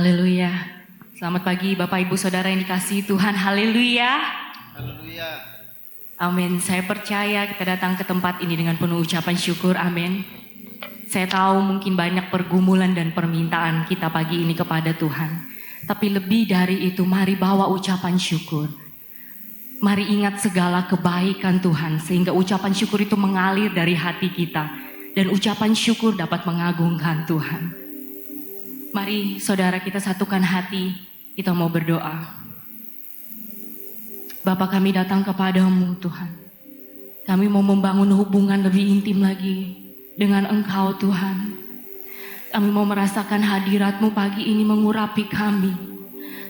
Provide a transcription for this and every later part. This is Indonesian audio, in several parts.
Haleluya. Selamat pagi Bapak Ibu Saudara yang dikasihi Tuhan. Haleluya. Haleluya. Amin. Saya percaya kita datang ke tempat ini dengan penuh ucapan syukur. Amin. Saya tahu mungkin banyak pergumulan dan permintaan kita pagi ini kepada Tuhan. Tapi lebih dari itu, mari bawa ucapan syukur. Mari ingat segala kebaikan Tuhan, sehingga ucapan syukur itu mengalir dari hati kita. Dan ucapan syukur dapat mengagungkan Tuhan. Mari saudara kita satukan hati, kita mau berdoa. Bapa, kami datang kepadamu Tuhan. Kami mau membangun hubungan lebih intim lagi dengan Engkau Tuhan. Kami mau merasakan hadirat-Mu pagi ini mengurapi kami.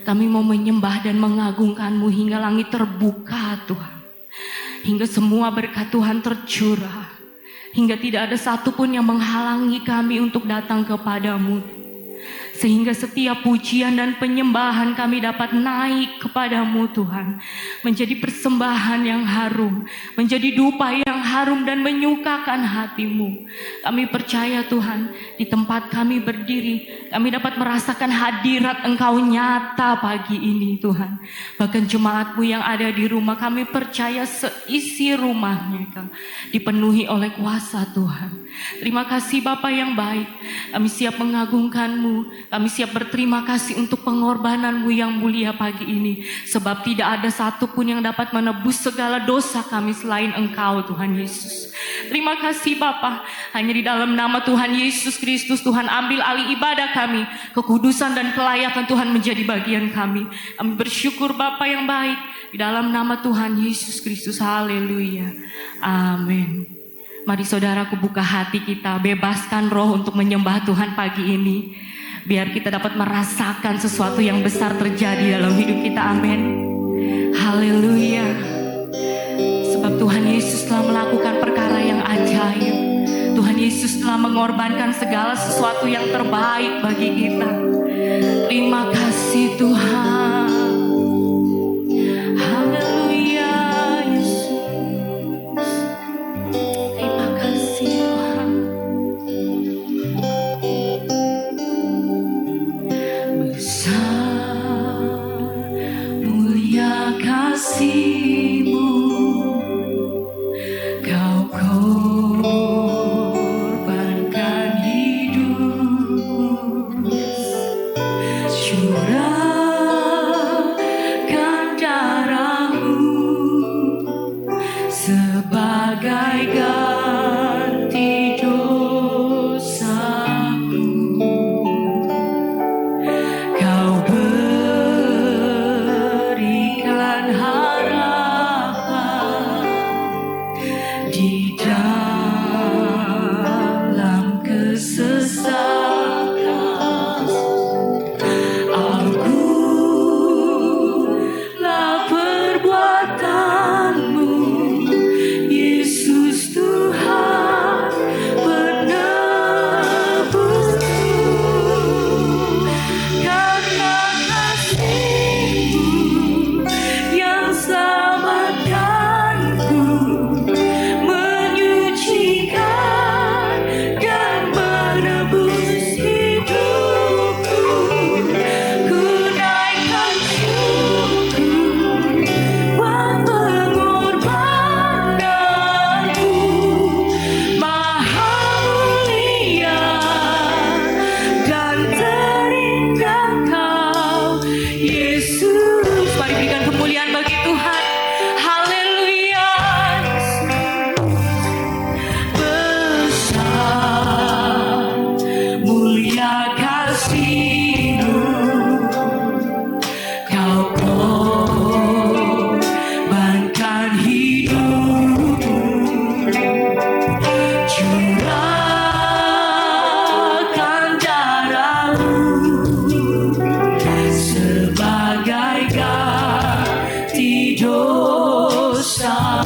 Kami mau menyembah dan mengagungkan-Mu hingga langit terbuka Tuhan. Hingga semua berkat Tuhan tercurah. Hingga tidak ada satupun yang menghalangi kami untuk datang kepadamu. Sehingga setiap pujian dan penyembahan kami dapat naik kepadamu Tuhan. Menjadi persembahan yang harum. Menjadi dupa yang harum dan menyukakan hati-Mu. Kami percaya Tuhan, di tempat kami berdiri, kami dapat merasakan hadirat Engkau nyata pagi ini Tuhan. Bahkan jemaat-Mu yang ada di rumah, kami percaya seisi rumahnya dipenuhi oleh kuasa Tuhan. Terima kasih Bapa yang baik. Kami siap mengagungkan-Mu. Kami siap berterima kasih untuk pengorbanan-Mu yang mulia pagi ini. Sebab tidak ada satupun yang dapat menebus segala dosa kami selain Engkau Tuhan Yesus. Terima kasih Bapa. Hanya di dalam nama Tuhan Yesus Kristus, Tuhan ambil alih ibadah kami. Kekudusan dan kelayakan Tuhan menjadi bagian kami. Kami bersyukur Bapa yang baik. Di dalam nama Tuhan Yesus Kristus. Haleluya. Amin. Mari saudaraku buka hati kita. Bebaskan roh untuk menyembah Tuhan pagi ini. Biar kita dapat merasakan sesuatu yang besar terjadi dalam hidup kita. Amin. Haleluya. Sebab Tuhan Yesus telah melakukan perkara yang ajaib. Tuhan Yesus telah mengorbankan segala sesuatu yang terbaik bagi kita. Terima kasih Tuhan. Haleluya Yesus. Terima kasih Tuhan. Mulia kasih-Mu, Kau korbankan hidup-Mu, curahkan darah-Mu sebagai ganti dosaku. Kau berikan harapan di dalam kesesakan. Akulah perbuatan-Mu, Yesus Tuhan penebusku. Karena kasih-Mu yang selamatkanku, menyucikan dan menebus hidupku. Ku naikkan syukur buat pengorbanan-Mu, Maha mulia dan terindah Kau Yesus. Mari berikan kemuliaan bagi Tuhan. Haleluya. Besar mulia kasih-Mu, Kau korbankan hidup-Mu, curahkan darah-Mu sebagai ganti dosa.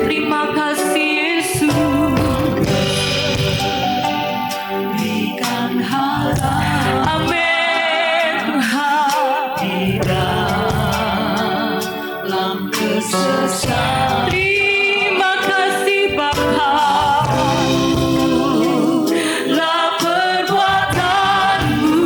Terima kasih Yesus. Berikan harapan. Amin Tuhan. Di dalam kesesatan. Terima kasih Bapa. Lah perbuatan-Mu,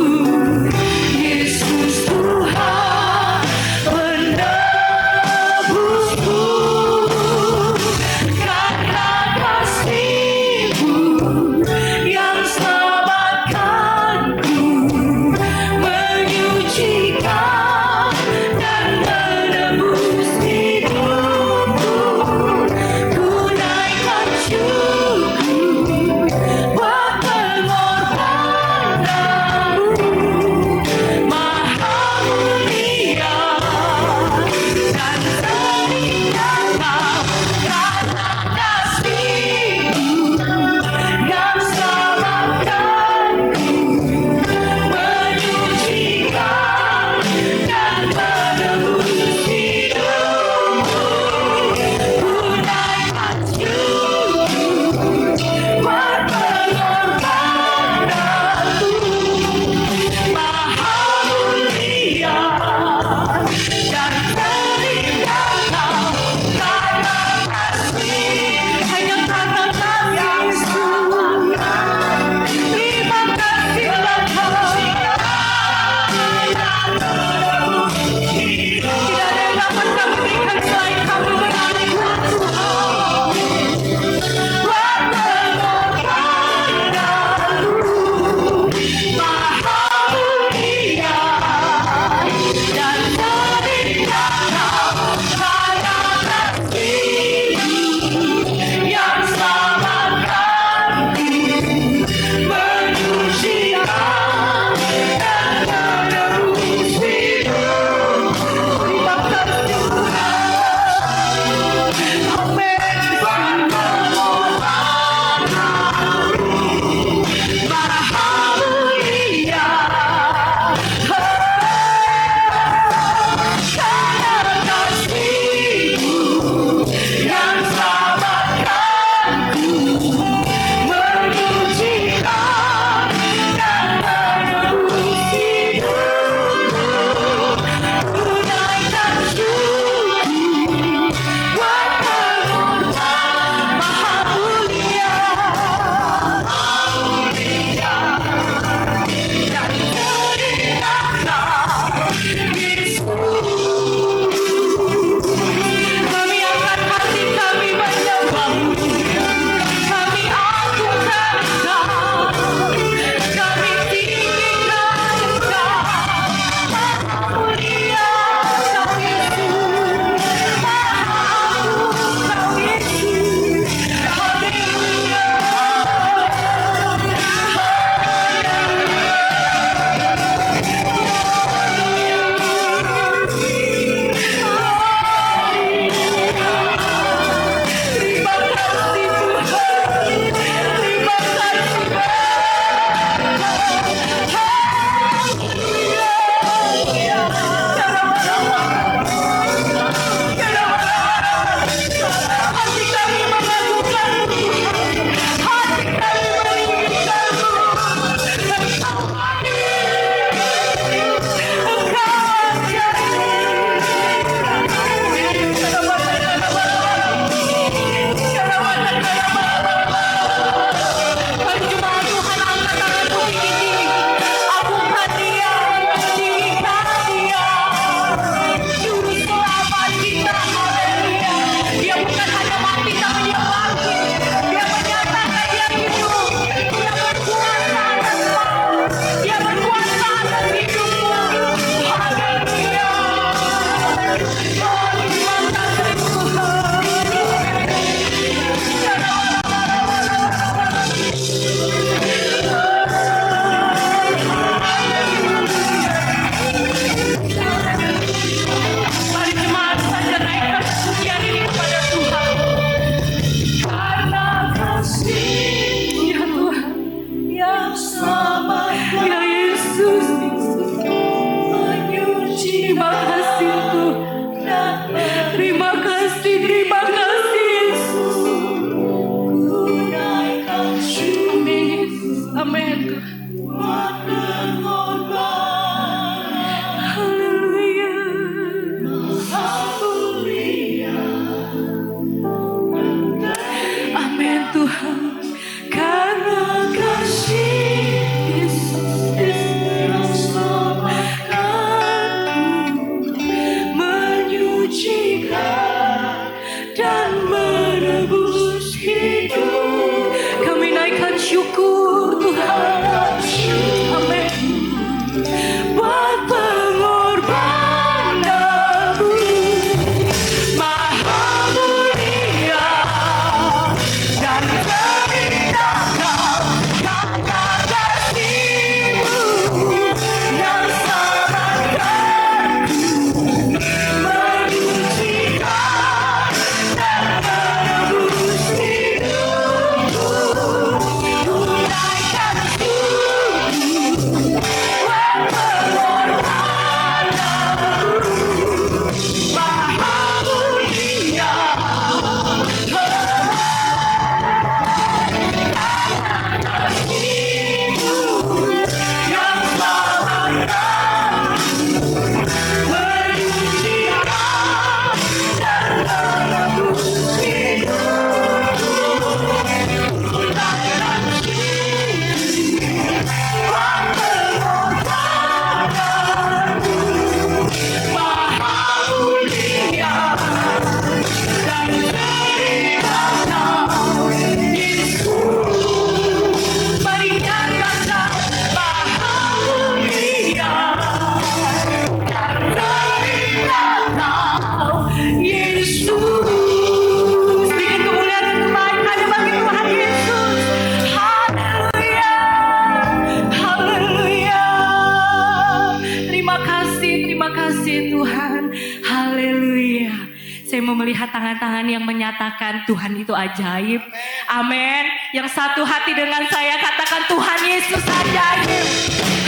Tuhan. Haleluya. Saya mau melihat tangan-tangan yang menyatakan Tuhan itu ajaib. Amin. Yang satu hati dengan saya katakan Tuhan Yesus ajaib.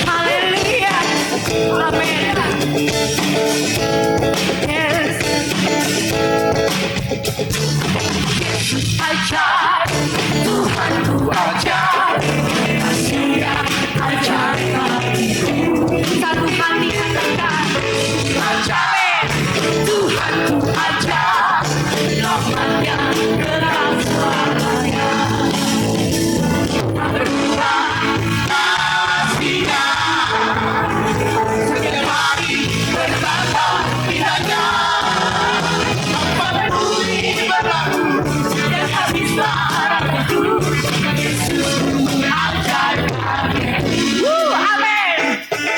Haleluya. Amin. Yes. Ajaib. Tuhanku ajaib. Kasih-Nya ajaib. Satu hati katakan ajaib. Tuhanku ajaib. Rahmat-Nya kekal selamanya. Tak berubah kasih-Nya. Setiap hari bertambah indahnya. Sampai bumi berlalu dan habislah harapanku. Yesus ajaib. Amin.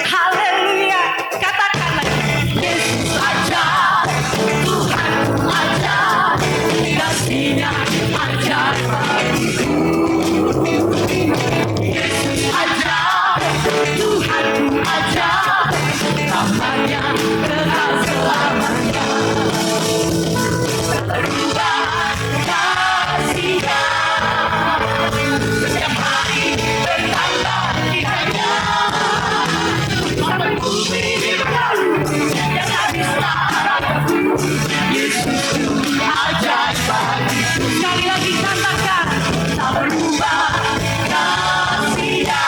Haleluya. Katakan lagi. Yesus ajaib. Tuhanku ajaib. Kasih-Nya ajaib. Yesus ajaib. Tuhanku ajaib. Rahmat-Nya kekal selamanya. Tak berubah kasih-Nya. Setiap hari bertambah indahnya. Sampai bumi berlalu dan habislah harapanku. Yesus ajaib bagiku. Sekali lagi katakan tak berubah kasih-Nya.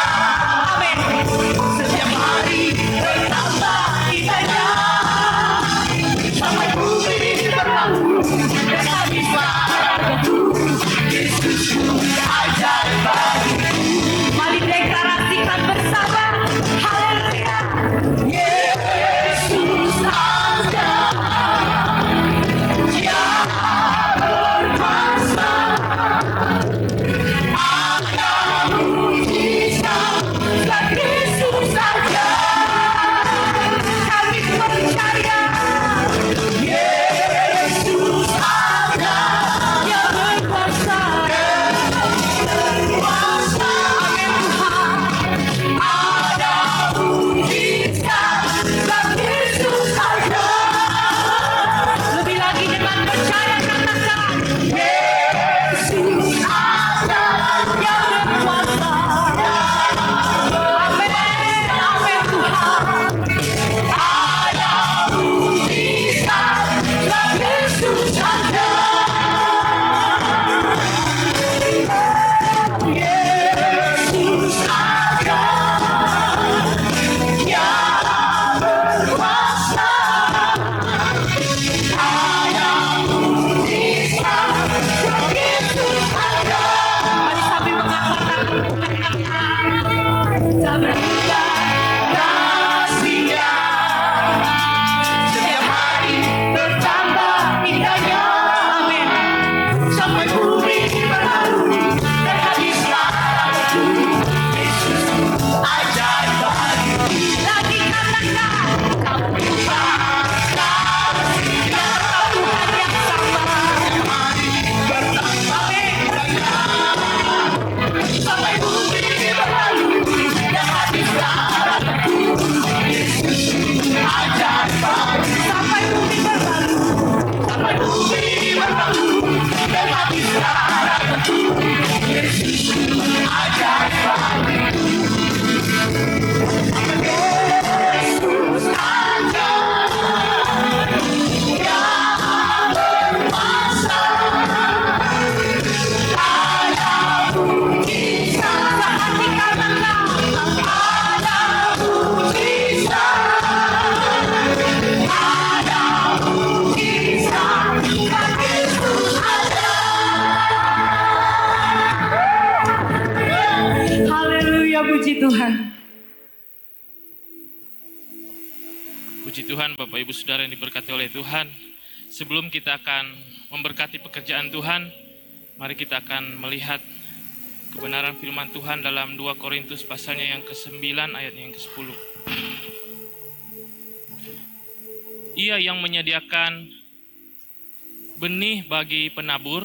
Amin. Setiap hari bertambah indahnya. Sampai bumi berlalu dan habislah harapanku. Yesus ajaib bagiku. Mari deklarasikan bersama. Haleluya. Yesus ajaib. Dia berkuasa. Ada mujizat dan Yesus ajaib. Kami percaya. Yesus ajaib. Dia berkuasa. Berkuasa. Amin Tuhan. Ada mujizat dan Yesus ajaib. Lebih lagi dengan percaya katakan Yesus ajaib. Dia berkuasa. Amin. Amin Tuhan. Ada mujizat dan Yesus ajaib. Yesus ajaib. Dia berkuasa. Ada mujizat dan Yesus ajaib. Mari sambil mengatakan tak berubah kasih-Nya. Setiap hari bertambah indahnya. Amin. Sampai bumi berlalu dan habislah harapanku. Yesus ajaib bagiku. Lagi katakan tak berubah kasih-Nya. Tuhan yang sama. Bertambah indahnya. Sampai bumi berlalu dan habislah harapanku. Yesus ajaib bagiku. Sampai bumi berlalu. Sampai bumi berlalu dan habislah harapanku. Yesus ajaib bagiku. Yesus ajaib. Dia berkuasa. Ada mujizat. Sehati katakan ada mujizat. Ada mujizat dan Yesus ajaib. Haleluya, puji Tuhan. Puji Tuhan, Bapak Ibu Saudara yang diberkati oleh Tuhan. Sebelum kita akan memberkati pekerjaan Tuhan, mari kita akan melihat kebenaran firman Tuhan dalam 2 Korintus pasalnya yang ke-9 ayatnya yang ke-10. Ia yang menyediakan benih bagi penabur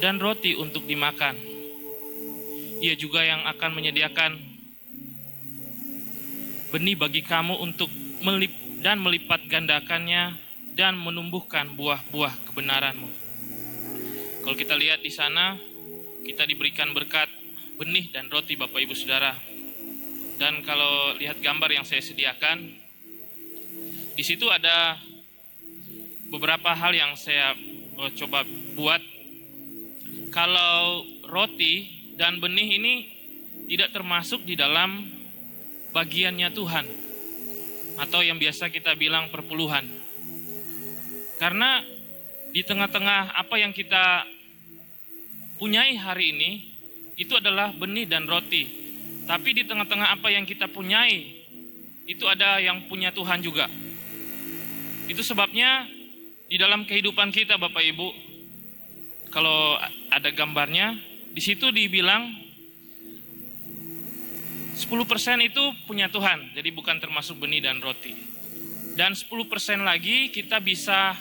dan roti untuk dimakan. Ia juga yang akan menyediakan benih bagi kamu untuk dan melipat gandakannya dan menumbuhkan buah-buah kebenaran-Mu. Kalau kita lihat di sana, kita diberikan berkat benih dan roti Bapak Ibu Saudara. Dan kalau lihat gambar yang saya sediakan, di situ ada beberapa hal yang saya coba buat. Kalau roti dan benih ini tidak termasuk di dalam bagiannya Tuhan, atau yang biasa kita bilang perpuluhan. Karena di tengah-tengah apa yang kita punyai hari ini, itu adalah benih dan roti. Tapi di tengah-tengah apa yang kita punyai, itu ada yang punya Tuhan juga. Itu sebabnya di dalam kehidupan kita Bapak Ibu, kalau ada gambarnya, di situ dibilang 10% itu punya Tuhan, jadi bukan termasuk benih dan roti. Dan 10% lagi kita bisa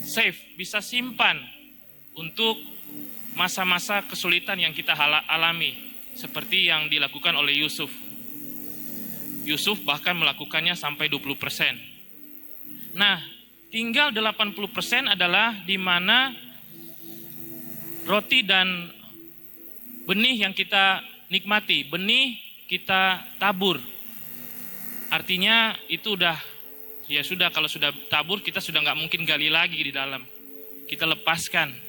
save, bisa simpan untuk masa-masa kesulitan yang kita alami, seperti yang dilakukan oleh Yusuf. Yusuf bahkan melakukannya sampai 20%. Nah, tinggal 80% adalah di mana roti dan benih yang kita nikmati, benih kita tabur. Artinya itu udah, ya sudah, kalau sudah tabur kita sudah nggak mungkin gali lagi di dalam. Kita lepaskan.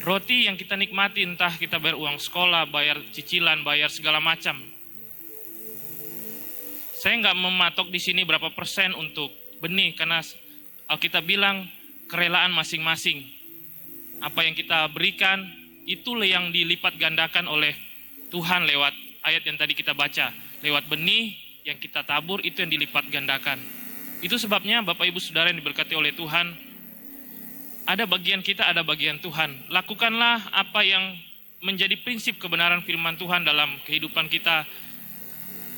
Roti yang kita nikmati, entah kita bayar uang sekolah, bayar cicilan, bayar segala macam. Saya nggak mematok di sini berapa persen untuk benih, karena Alkitab bilang kerelaan masing-masing. Apa yang kita berikan, itulah yang dilipat gandakan oleh Tuhan lewat ayat yang tadi kita baca. Lewat benih yang kita tabur, itu yang dilipat gandakan. Itu sebabnya Bapak Ibu Saudara yang diberkati oleh Tuhan, ada bagian kita, ada bagian Tuhan. Lakukanlah apa yang menjadi prinsip kebenaran firman Tuhan dalam kehidupan kita.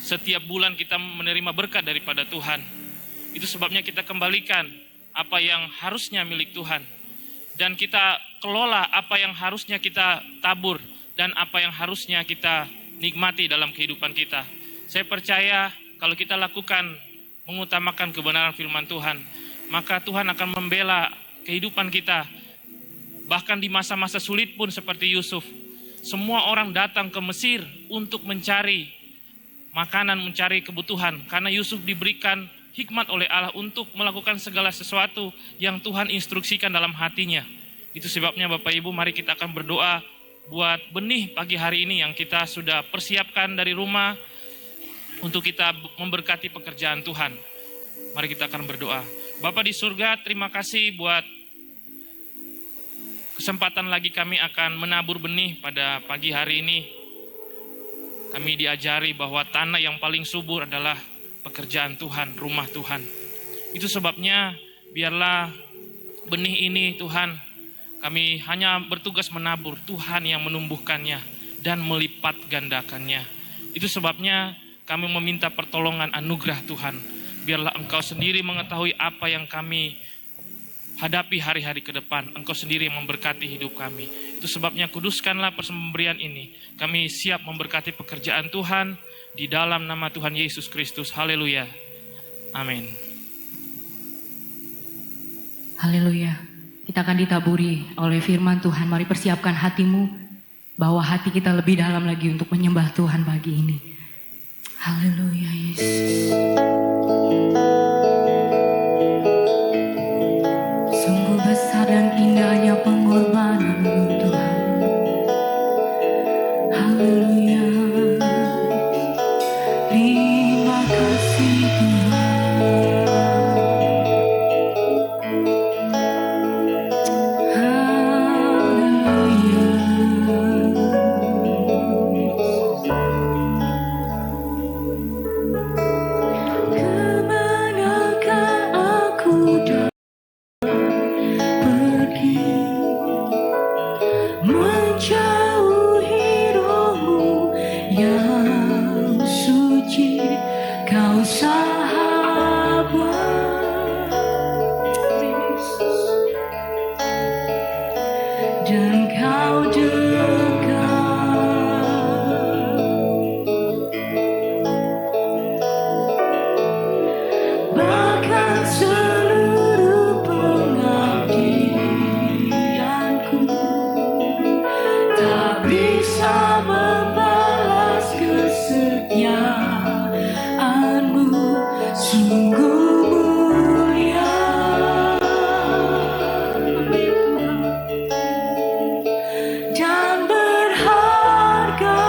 Setiap bulan kita menerima berkat daripada Tuhan. Itu sebabnya kita kembalikan apa yang harusnya milik Tuhan. Dan kita kelola apa yang harusnya kita tabur dan apa yang harusnya kita nikmati dalam kehidupan kita. Saya percaya kalau kita lakukan, mengutamakan kebenaran firman Tuhan, maka Tuhan akan membela kehidupan kita. Bahkan di masa-masa sulit pun seperti Yusuf, semua orang datang ke Mesir untuk mencari makanan, mencari kebutuhan. Karena Yusuf diberikan hikmat oleh Allah untuk melakukan segala sesuatu yang Tuhan instruksikan dalam hatinya. Itu sebabnya Bapak Ibu, mari kita akan berdoa buat benih pagi hari ini yang kita sudah persiapkan dari rumah untuk kita memberkati pekerjaan Tuhan. Mari kita akan berdoa. Bapa di surga, terima kasih buat kesempatan lagi kami akan menabur benih pada pagi hari ini. Kami diajari bahwa tanah yang paling subur adalah pekerjaan Tuhan, rumah Tuhan. Itu sebabnya biarlah benih ini Tuhan, kami hanya bertugas menabur, Tuhan yang menumbuhkannya dan melipat gandakannya. Itu sebabnya kami meminta pertolongan anugerah Tuhan. Biarlah Engkau sendiri mengetahui apa yang kami hadapi hari-hari ke depan. Engkau sendiri yang memberkati hidup kami. Itu sebabnya kuduskanlah persembahyan ini. Kami siap memberkati pekerjaan Tuhan di dalam nama Tuhan Yesus Kristus. Haleluya. Amin. Haleluya. Kita akan ditaburi oleh firman Tuhan. Mari persiapkan hatimu, bawa hati kita lebih dalam lagi untuk menyembah Tuhan pagi ini. Haleluya Yesus. Sungguh besar dan indahnya pengorbananmu Tuhan. Haleluya. Terima kasih Tuhan. Haleluya. bahkan seluruh pengabdianku tak bisa membalas kesetiaanmu, sungguh mulia dan berharga.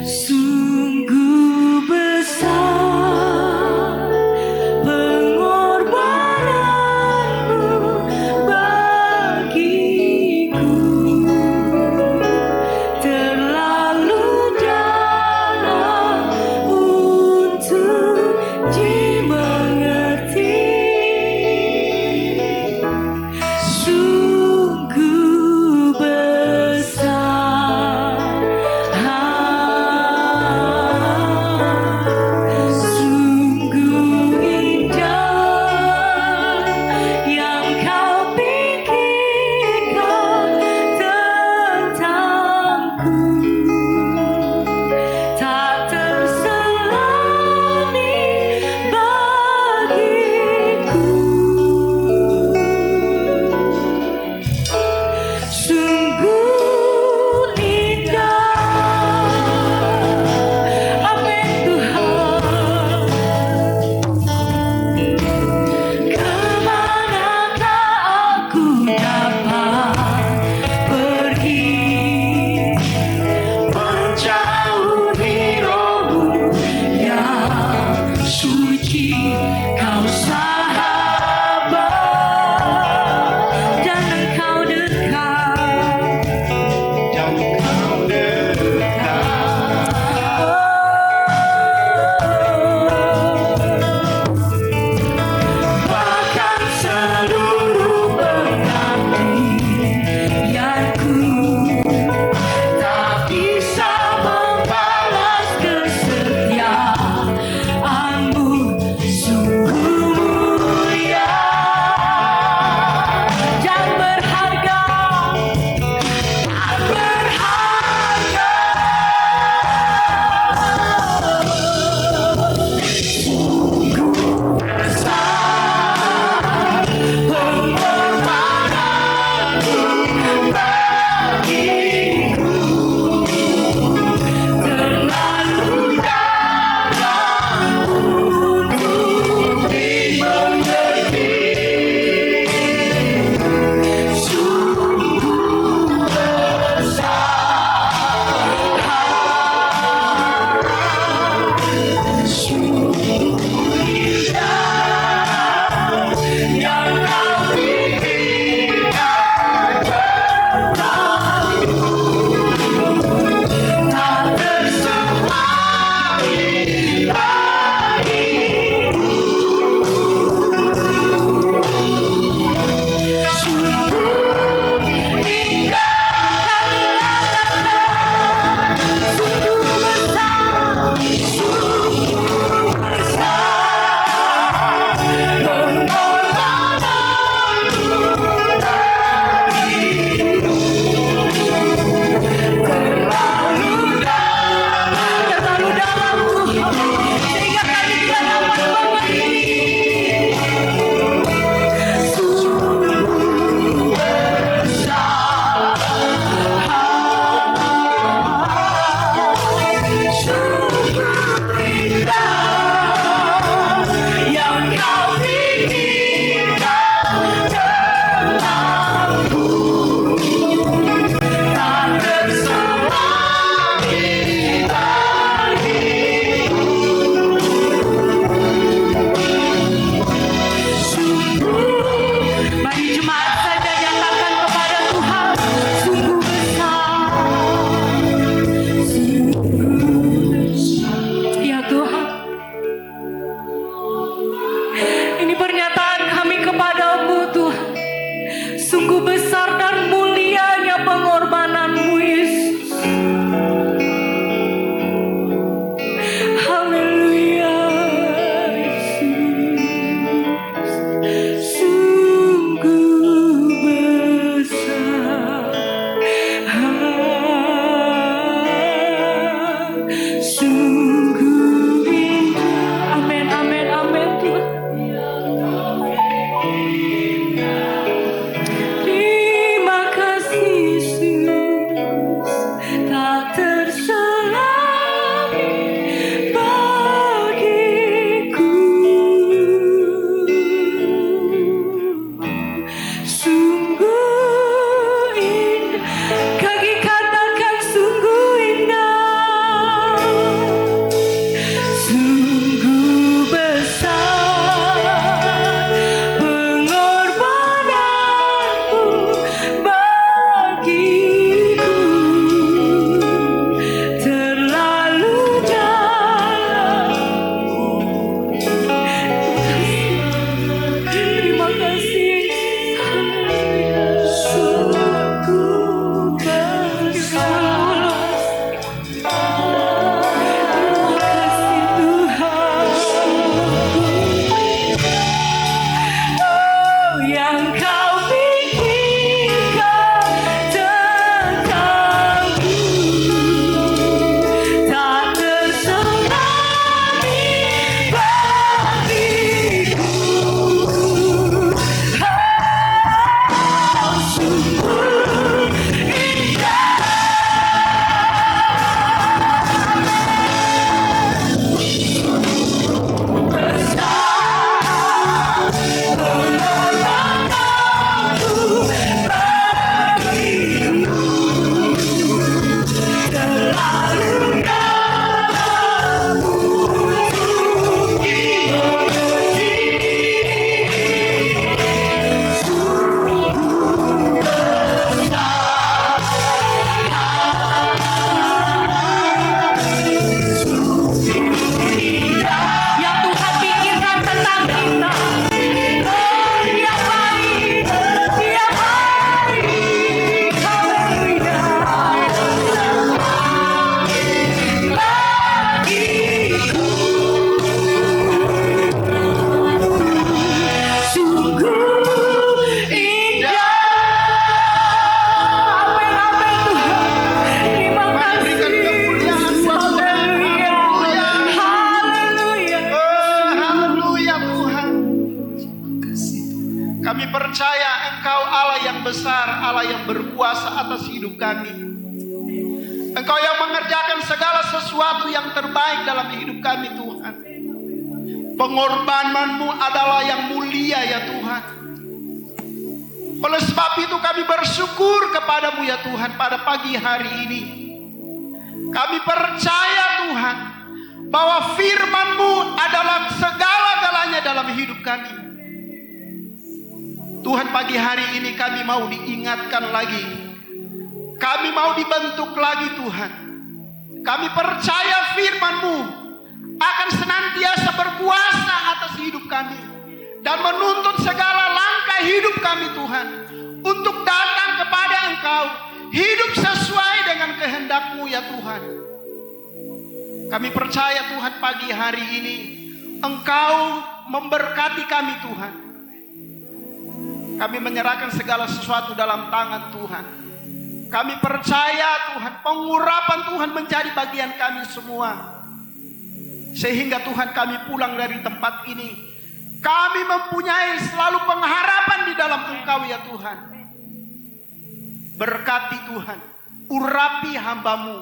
Sungguh besar pengorbananmu bagiku, terlalu dalam yang berkuasa atas hidup kami. Engkau yang mengerjakan segala sesuatu yang terbaik dalam hidup kami Tuhan. Pengorbananmu adalah yang mulia ya Tuhan. Oleh sebab itu kami bersyukur kepadamu ya Tuhan pada pagi hari ini. Kami percaya Tuhan bahwa firman-Mu adalah segala-galanya dalam hidup kami. Tuhan, pagi hari ini kami mau diingatkan lagi. Kami mau dibentuk lagi Tuhan. Kami percaya firman-Mu akan senantiasa berkuasa atas hidup kami dan menuntut segala langkah hidup kami Tuhan untuk datang kepada Engkau, hidup sesuai dengan kehendak-Mu ya Tuhan. Kami percaya Tuhan pagi hari ini Engkau memberkati kami Tuhan. Kami menyerahkan segala sesuatu dalam tangan Tuhan. Kami percaya Tuhan pengurapan Tuhan menjadi bagian kami semua. Sehingga Tuhan kami pulang dari tempat ini, kami mempunyai selalu pengharapan di dalam Engkau ya Tuhan. Berkati Tuhan, urapi hamba-Mu,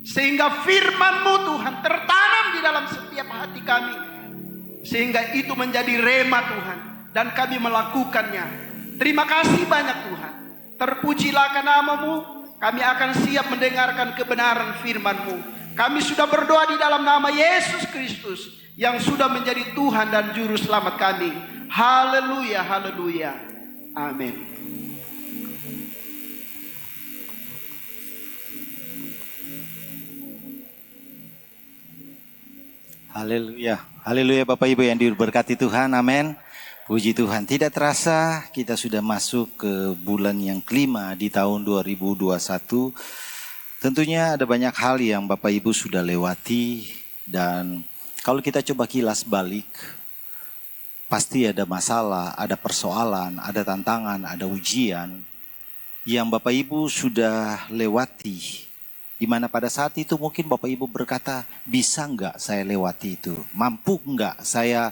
sehingga firman-Mu Tuhan tertanam di dalam setiap hati kami, sehingga itu menjadi rema Tuhan, dan kami melakukannya. Terima kasih banyak Tuhan. Terpujilah nama-Mu. Kami akan siap mendengarkan kebenaran firman-Mu. Kami sudah berdoa di dalam nama Yesus Kristus yang sudah menjadi Tuhan dan Juru Selamat kami. Haleluya, haleluya. Amin. Haleluya, haleluya Bapak Ibu yang diberkati Tuhan, amin. Puji Tuhan, tidak terasa kita sudah masuk ke bulan yang kelima di tahun 2021. Tentunya ada banyak hal yang Bapak Ibu sudah lewati, dan kalau kita coba kilas balik, pasti ada masalah, ada persoalan, ada tantangan, ada ujian yang Bapak Ibu sudah lewati. Di mana pada saat itu mungkin Bapak Ibu berkata, bisa enggak saya lewati itu? Mampu enggak saya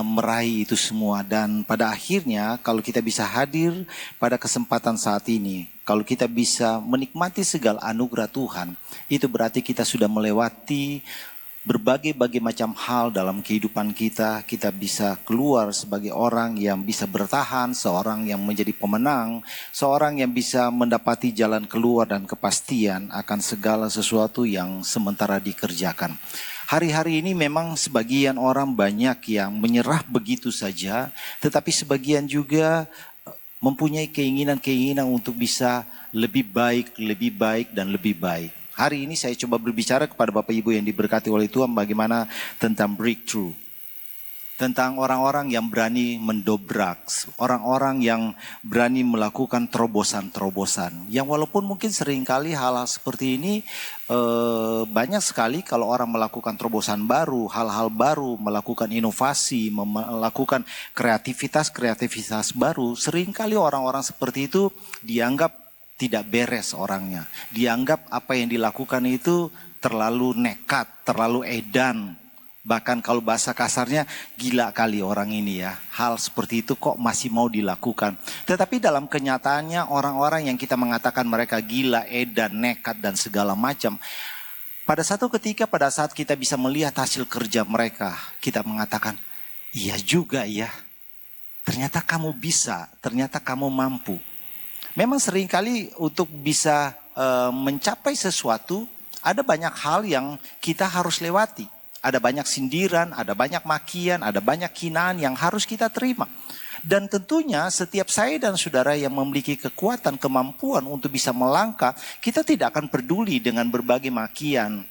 meraih itu semua? Dan pada akhirnya kalau kita bisa hadir pada kesempatan saat ini, kalau kita bisa menikmati segala anugerah Tuhan, itu berarti kita sudah melewati berbagai macam hal dalam kehidupan kita. Kita bisa keluar sebagai orang yang bisa bertahan, seorang yang menjadi pemenang, seorang yang bisa mendapati jalan keluar dan kepastian akan segala sesuatu yang sementara dikerjakan. Hari-hari ini memang sebagian orang banyak yang menyerah begitu saja, tetapi sebagian juga mempunyai keinginan-keinginan untuk bisa lebih baik dan lebih baik. Hari ini saya coba berbicara kepada Bapak Ibu yang diberkati oleh Tuhan bagaimana tentang breakthrough. Tentang orang-orang yang berani mendobrak, orang-orang yang berani melakukan terobosan-terobosan. Yang walaupun mungkin seringkali hal-hal seperti ini banyak sekali kalau orang melakukan terobosan baru, hal-hal baru, melakukan inovasi, melakukan kreativitas baru. Seringkali orang-orang seperti itu dianggap tidak beres orangnya. Dianggap apa yang dilakukan itu terlalu nekat, terlalu edan. Bahkan kalau bahasa kasarnya, gila kali orang ini ya. Hal seperti itu kok masih mau dilakukan. Tetapi dalam kenyataannya orang-orang yang kita mengatakan mereka gila, edan, nekat dan segala macam. Pada satu ketika pada saat kita bisa melihat hasil kerja mereka, kita mengatakan, iya juga ya. Ternyata kamu bisa, ternyata kamu mampu. Memang seringkali untuk bisa mencapai sesuatu, ada banyak hal yang kita harus lewati. Ada banyak sindiran, ada banyak makian, ada banyak hinaan yang harus kita terima. Dan tentunya setiap saya dan saudara yang memiliki kekuatan, kemampuan untuk bisa melangkah, kita tidak akan peduli dengan berbagai makian,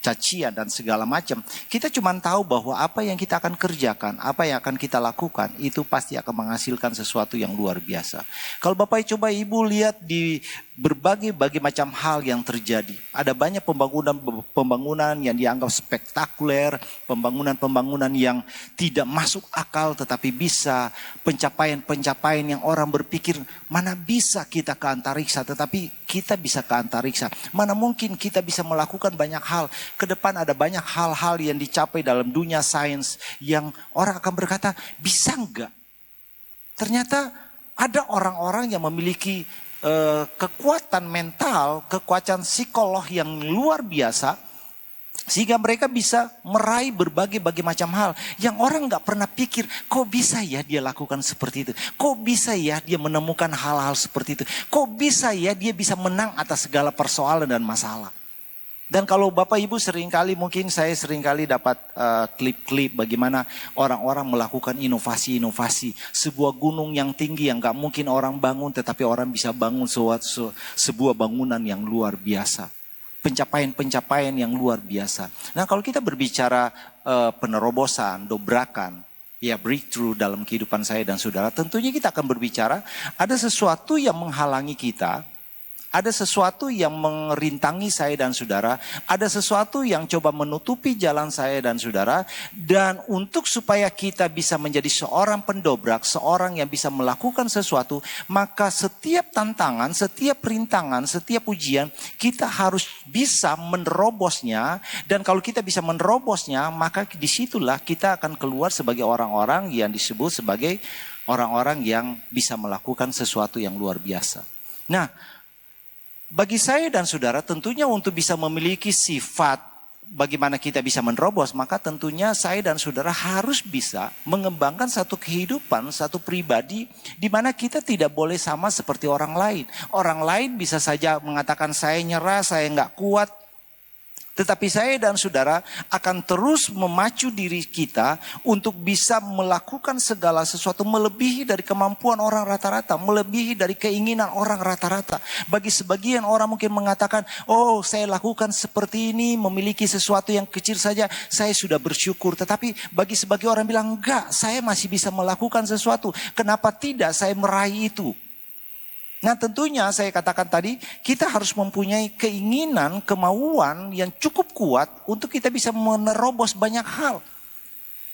cacian dan segala macam. Kita cuma tahu bahwa apa yang kita akan kerjakan, apa yang akan kita lakukan, itu pasti akan menghasilkan sesuatu yang luar biasa. Kalau Bapak coba Ibu lihat di berbagai macam hal yang terjadi. Ada banyak pembangunan yang dianggap spektakuler, pembangunan yang tidak masuk akal tetapi bisa, pencapaian yang orang berpikir mana bisa kita ke antariksa, tetapi kita bisa ke antariksa. Mana mungkin kita bisa melakukan banyak hal. Ke depan ada banyak hal-hal yang dicapai dalam dunia sains yang orang akan berkata, bisa enggak? Ternyata ada orang-orang yang memiliki kekuatan mental, kekuatan psikolog yang luar biasa, sehingga mereka bisa meraih berbagai macam hal yang orang nggak pernah pikir, kok bisa ya dia lakukan seperti itu, kok bisa ya dia menemukan hal-hal seperti itu, kok bisa ya dia bisa menang atas segala persoalan dan masalah. Dan kalau Bapak Ibu seringkali, mungkin saya seringkali dapat klip-klip bagaimana orang-orang melakukan inovasi-inovasi. Sebuah gunung yang tinggi yang gak mungkin orang bangun, tetapi orang bisa bangun sebuah bangunan yang luar biasa. Pencapaian-pencapaian yang luar biasa. Nah kalau kita berbicara penerobosan, dobrakan, ya breakthrough dalam kehidupan saya dan saudara, tentunya kita akan berbicara ada sesuatu yang menghalangi kita. Ada sesuatu yang merintangi saya dan saudara. Ada sesuatu yang coba menutupi jalan saya dan saudara. Dan untuk supaya kita bisa menjadi seorang pendobrak, seorang yang bisa melakukan sesuatu, maka setiap tantangan, setiap rintangan, setiap ujian, kita harus bisa menerobosnya. Dan kalau kita bisa menerobosnya, maka disitulah kita akan keluar sebagai orang-orang yang disebut sebagai orang-orang yang bisa melakukan sesuatu yang luar biasa. Nah, bagi saya dan saudara tentunya untuk bisa memiliki sifat bagaimana kita bisa menerobos, maka tentunya saya dan saudara harus bisa mengembangkan satu kehidupan, satu pribadi di mana kita tidak boleh sama seperti orang lain. Orang lain bisa saja mengatakan saya nyerah, saya nggak kuat. Tetapi saya dan saudara akan terus memacu diri kita untuk bisa melakukan segala sesuatu melebihi dari kemampuan orang rata-rata, melebihi dari keinginan orang rata-rata. Bagi sebagian orang mungkin mengatakan, oh saya lakukan seperti ini, memiliki sesuatu yang kecil saja, saya sudah bersyukur. Tetapi bagi sebagian orang bilang, enggak, saya masih bisa melakukan sesuatu. Kenapa tidak saya meraih itu? Nah tentunya saya katakan tadi, kita harus mempunyai keinginan, kemauan yang cukup kuat untuk kita bisa menerobos banyak hal.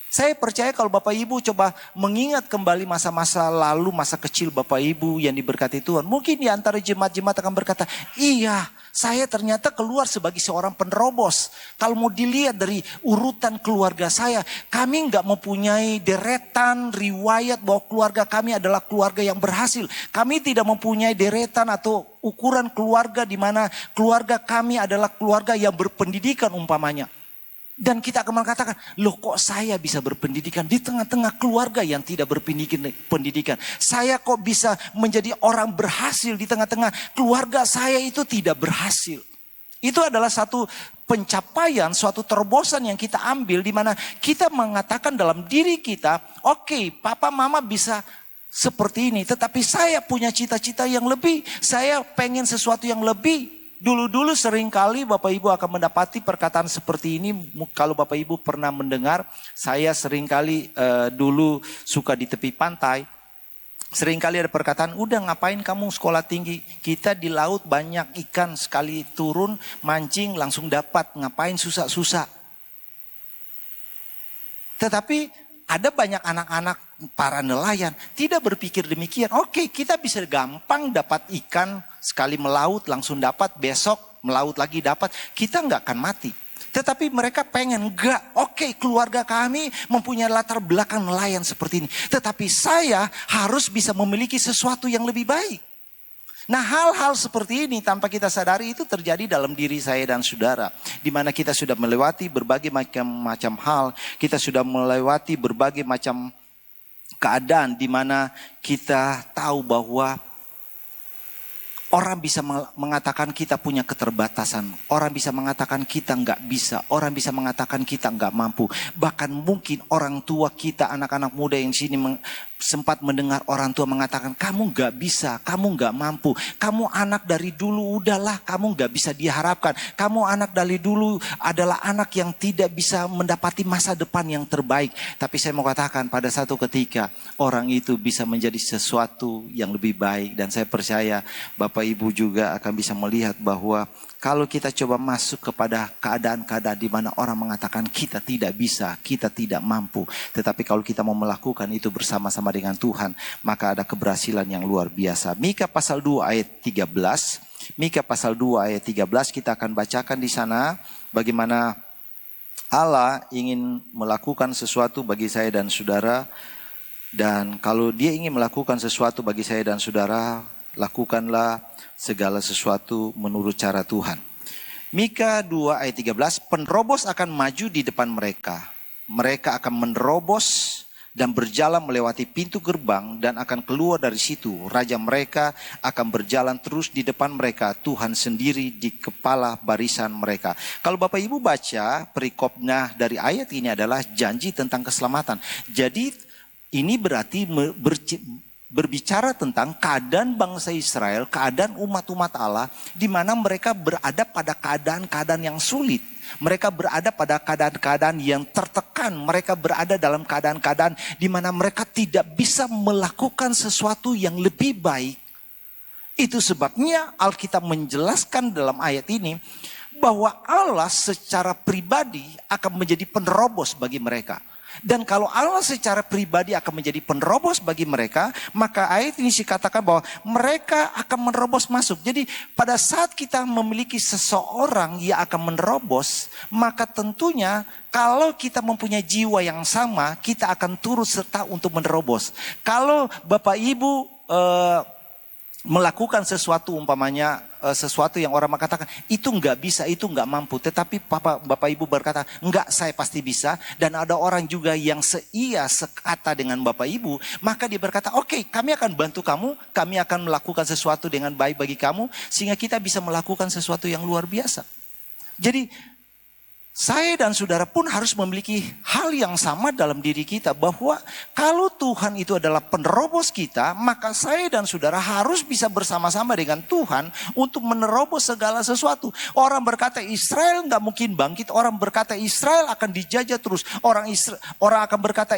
Saya percaya kalau Bapak Ibu coba mengingat kembali masa-masa lalu, masa kecil Bapak Ibu yang diberkati Tuhan. Mungkin di antara jemaat-jemaat akan berkata, iya saya ternyata keluar sebagai seorang penerobos. Kalau mau dilihat dari urutan keluarga saya, kami nggak mempunyai deretan riwayat bahwa keluarga kami adalah keluarga yang berhasil. Kami tidak mempunyai deretan atau ukuran keluarga di mana keluarga kami adalah keluarga yang berpendidikan umpamanya. Dan kita akan mengatakan, loh kok saya bisa berpendidikan di tengah-tengah keluarga yang tidak berpendidikan. Saya kok bisa menjadi orang berhasil di tengah-tengah keluarga saya itu tidak berhasil. Itu adalah satu pencapaian, suatu terobosan yang kita ambil di mana kita mengatakan dalam diri kita, oke, papa mama bisa seperti ini. Tetapi saya punya cita-cita yang lebih, saya pengen sesuatu yang lebih. Dulu-dulu seringkali Bapak Ibu akan mendapati perkataan seperti ini. Kalau Bapak Ibu pernah mendengar, saya seringkali dulu suka di tepi pantai. Seringkali ada perkataan, udah ngapain kamu sekolah tinggi? Kita di laut banyak ikan, sekali turun mancing langsung dapat, ngapain susah-susah. Tetapi ada banyak anak-anak para nelayan tidak berpikir demikian. Oke, kita bisa gampang dapat ikan, sekali melaut langsung dapat, besok melaut lagi dapat. Kita nggak akan mati. Tetapi mereka pengen, enggak, oke, keluarga kami mempunyai latar belakang nelayan seperti ini. Tetapi saya harus bisa memiliki sesuatu yang lebih baik. Nah hal-hal seperti ini tanpa kita sadari itu terjadi dalam diri saya dan saudara. Di mana kita sudah melewati berbagai macam hal. Kita sudah melewati berbagai macam keadaan di mana kita tahu bahwa orang bisa mengatakan kita punya keterbatasan. Orang bisa mengatakan kita nggak bisa. Orang bisa mengatakan kita nggak mampu. Bahkan mungkin orang tua kita, anak-anak muda yang sini sempat mendengar orang tua mengatakan, kamu nggak bisa, kamu nggak mampu. Kamu anak dari dulu, udahlah, kamu nggak bisa diharapkan. Kamu anak dari dulu adalah anak yang tidak bisa mendapati masa depan yang terbaik. Tapi saya mau katakan pada satu ketika orang itu bisa menjadi sesuatu yang lebih baik. Dan saya percaya Bapak Ibu juga akan bisa melihat bahwa kalau kita coba masuk kepada keadaan-keadaan di mana orang mengatakan kita tidak bisa, kita tidak mampu. Tetapi kalau kita mau melakukan itu bersama-sama dengan Tuhan, maka ada keberhasilan yang luar biasa. Mika pasal 2 ayat 13. Mika pasal 2 ayat 13 kita akan bacakan di sana bagaimana Allah ingin melakukan sesuatu bagi saya dan saudara. Dan kalau dia ingin melakukan sesuatu bagi saya dan saudara, lakukanlah segala sesuatu menurut cara Tuhan. Mika 2 ayat 13, penerobos akan maju di depan mereka. Mereka akan menerobos dan berjalan melewati pintu gerbang dan akan keluar dari situ. Raja mereka akan berjalan terus di depan mereka. Tuhan sendiri di kepala barisan mereka. Kalau Bapak Ibu baca perikopnya dari ayat ini adalah janji tentang keselamatan. Jadi ini berarti berbicara tentang keadaan bangsa Israel, keadaan umat-umat Allah, di mana mereka berada pada keadaan-keadaan yang sulit. Mereka berada pada keadaan-keadaan yang tertekan. Mereka berada dalam keadaan-keadaan di mana mereka tidak bisa melakukan sesuatu yang lebih baik. Itu sebabnya Alkitab menjelaskan dalam ayat ini bahwa Allah secara pribadi akan menjadi penerobos bagi mereka. Dan kalau Allah secara pribadi akan menjadi penerobos bagi mereka, maka ayat ini dikatakan bahwa mereka akan menerobos masuk. Jadi pada saat kita memiliki seseorang yang akan menerobos, maka tentunya kalau kita mempunyai jiwa yang sama, kita akan turut serta untuk menerobos. Kalau Bapak Ibu melakukan sesuatu, umpamanya sesuatu yang orang mengatakan itu nggak bisa, itu nggak mampu, tetapi Bapak Ibu berkata nggak, saya pasti bisa, dan ada orang juga yang sekata dengan Bapak Ibu, maka dia berkata oke, kami akan bantu kamu, kami akan melakukan sesuatu dengan baik bagi kamu sehingga kita bisa melakukan sesuatu yang luar biasa. Jadi saya dan saudara pun harus memiliki hal yang sama dalam diri kita, bahwa kalau Tuhan itu adalah penerobos kita, maka saya dan saudara harus bisa bersama-sama dengan Tuhan untuk menerobos segala sesuatu. Orang berkata Israel nggak mungkin bangkit, orang berkata Israel akan dijajah terus, orang akan berkata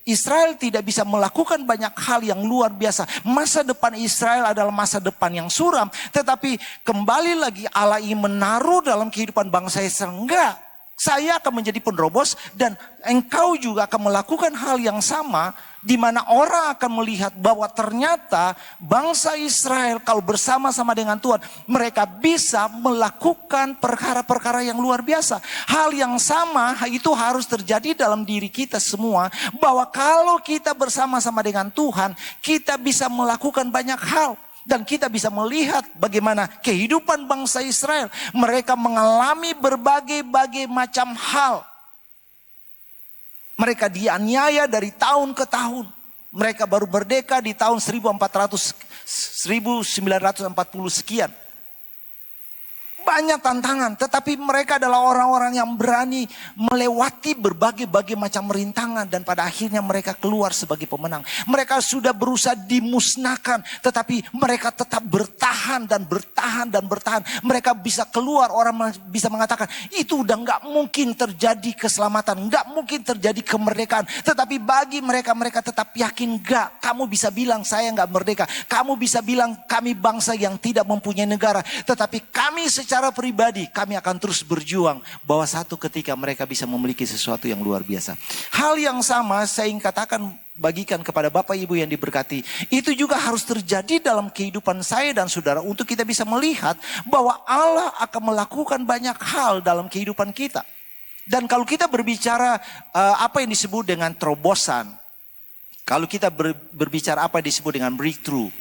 Israel tidak bisa melakukan banyak hal yang luar biasa. Masa depan Israel adalah masa depan yang suram, tetapi kembali lagi Allah ingin menaruh dalam kehidupan bangsa Israel, enggak. Saya akan menjadi penerobos dan engkau juga akan melakukan hal yang sama, di mana orang akan melihat bahwa ternyata bangsa Israel kalau bersama-sama dengan Tuhan, mereka bisa melakukan perkara-perkara yang luar biasa. Hal yang sama itu harus terjadi dalam diri kita semua, bahwa kalau kita bersama-sama dengan Tuhan, kita bisa melakukan banyak hal. Dan kita bisa melihat bagaimana kehidupan bangsa Israel. Mereka mengalami berbagai macam hal. Mereka dianiaya dari tahun ke tahun. Mereka baru merdeka di tahun 1940 sekian. Banyak tantangan, tetapi mereka adalah orang-orang yang berani melewati berbagai macam rintangan, dan pada akhirnya mereka keluar sebagai pemenang. Mereka sudah berusaha dimusnahkan, tetapi mereka tetap bertahan dan bertahan. Mereka bisa keluar, orang bisa mengatakan itu udah nggak mungkin terjadi keselamatan, nggak mungkin terjadi kemerdekaan. Tetapi bagi mereka tetap yakin, nggak. Kamu bisa bilang saya nggak merdeka, kamu bisa bilang kami bangsa yang tidak mempunyai negara, tetapi kami secara pribadi, kami akan terus berjuang bahwa satu ketika mereka bisa memiliki sesuatu yang luar biasa. Hal yang sama saya ingin katakan, bagikan kepada Bapak Ibu yang diberkati. Itu juga harus terjadi dalam kehidupan saya dan saudara, untuk kita bisa melihat bahwa Allah akan melakukan banyak hal dalam kehidupan kita. Dan kalau kita berbicara apa yang disebut dengan terobosan, kalau kita berbicara apa yang disebut dengan breakthrough,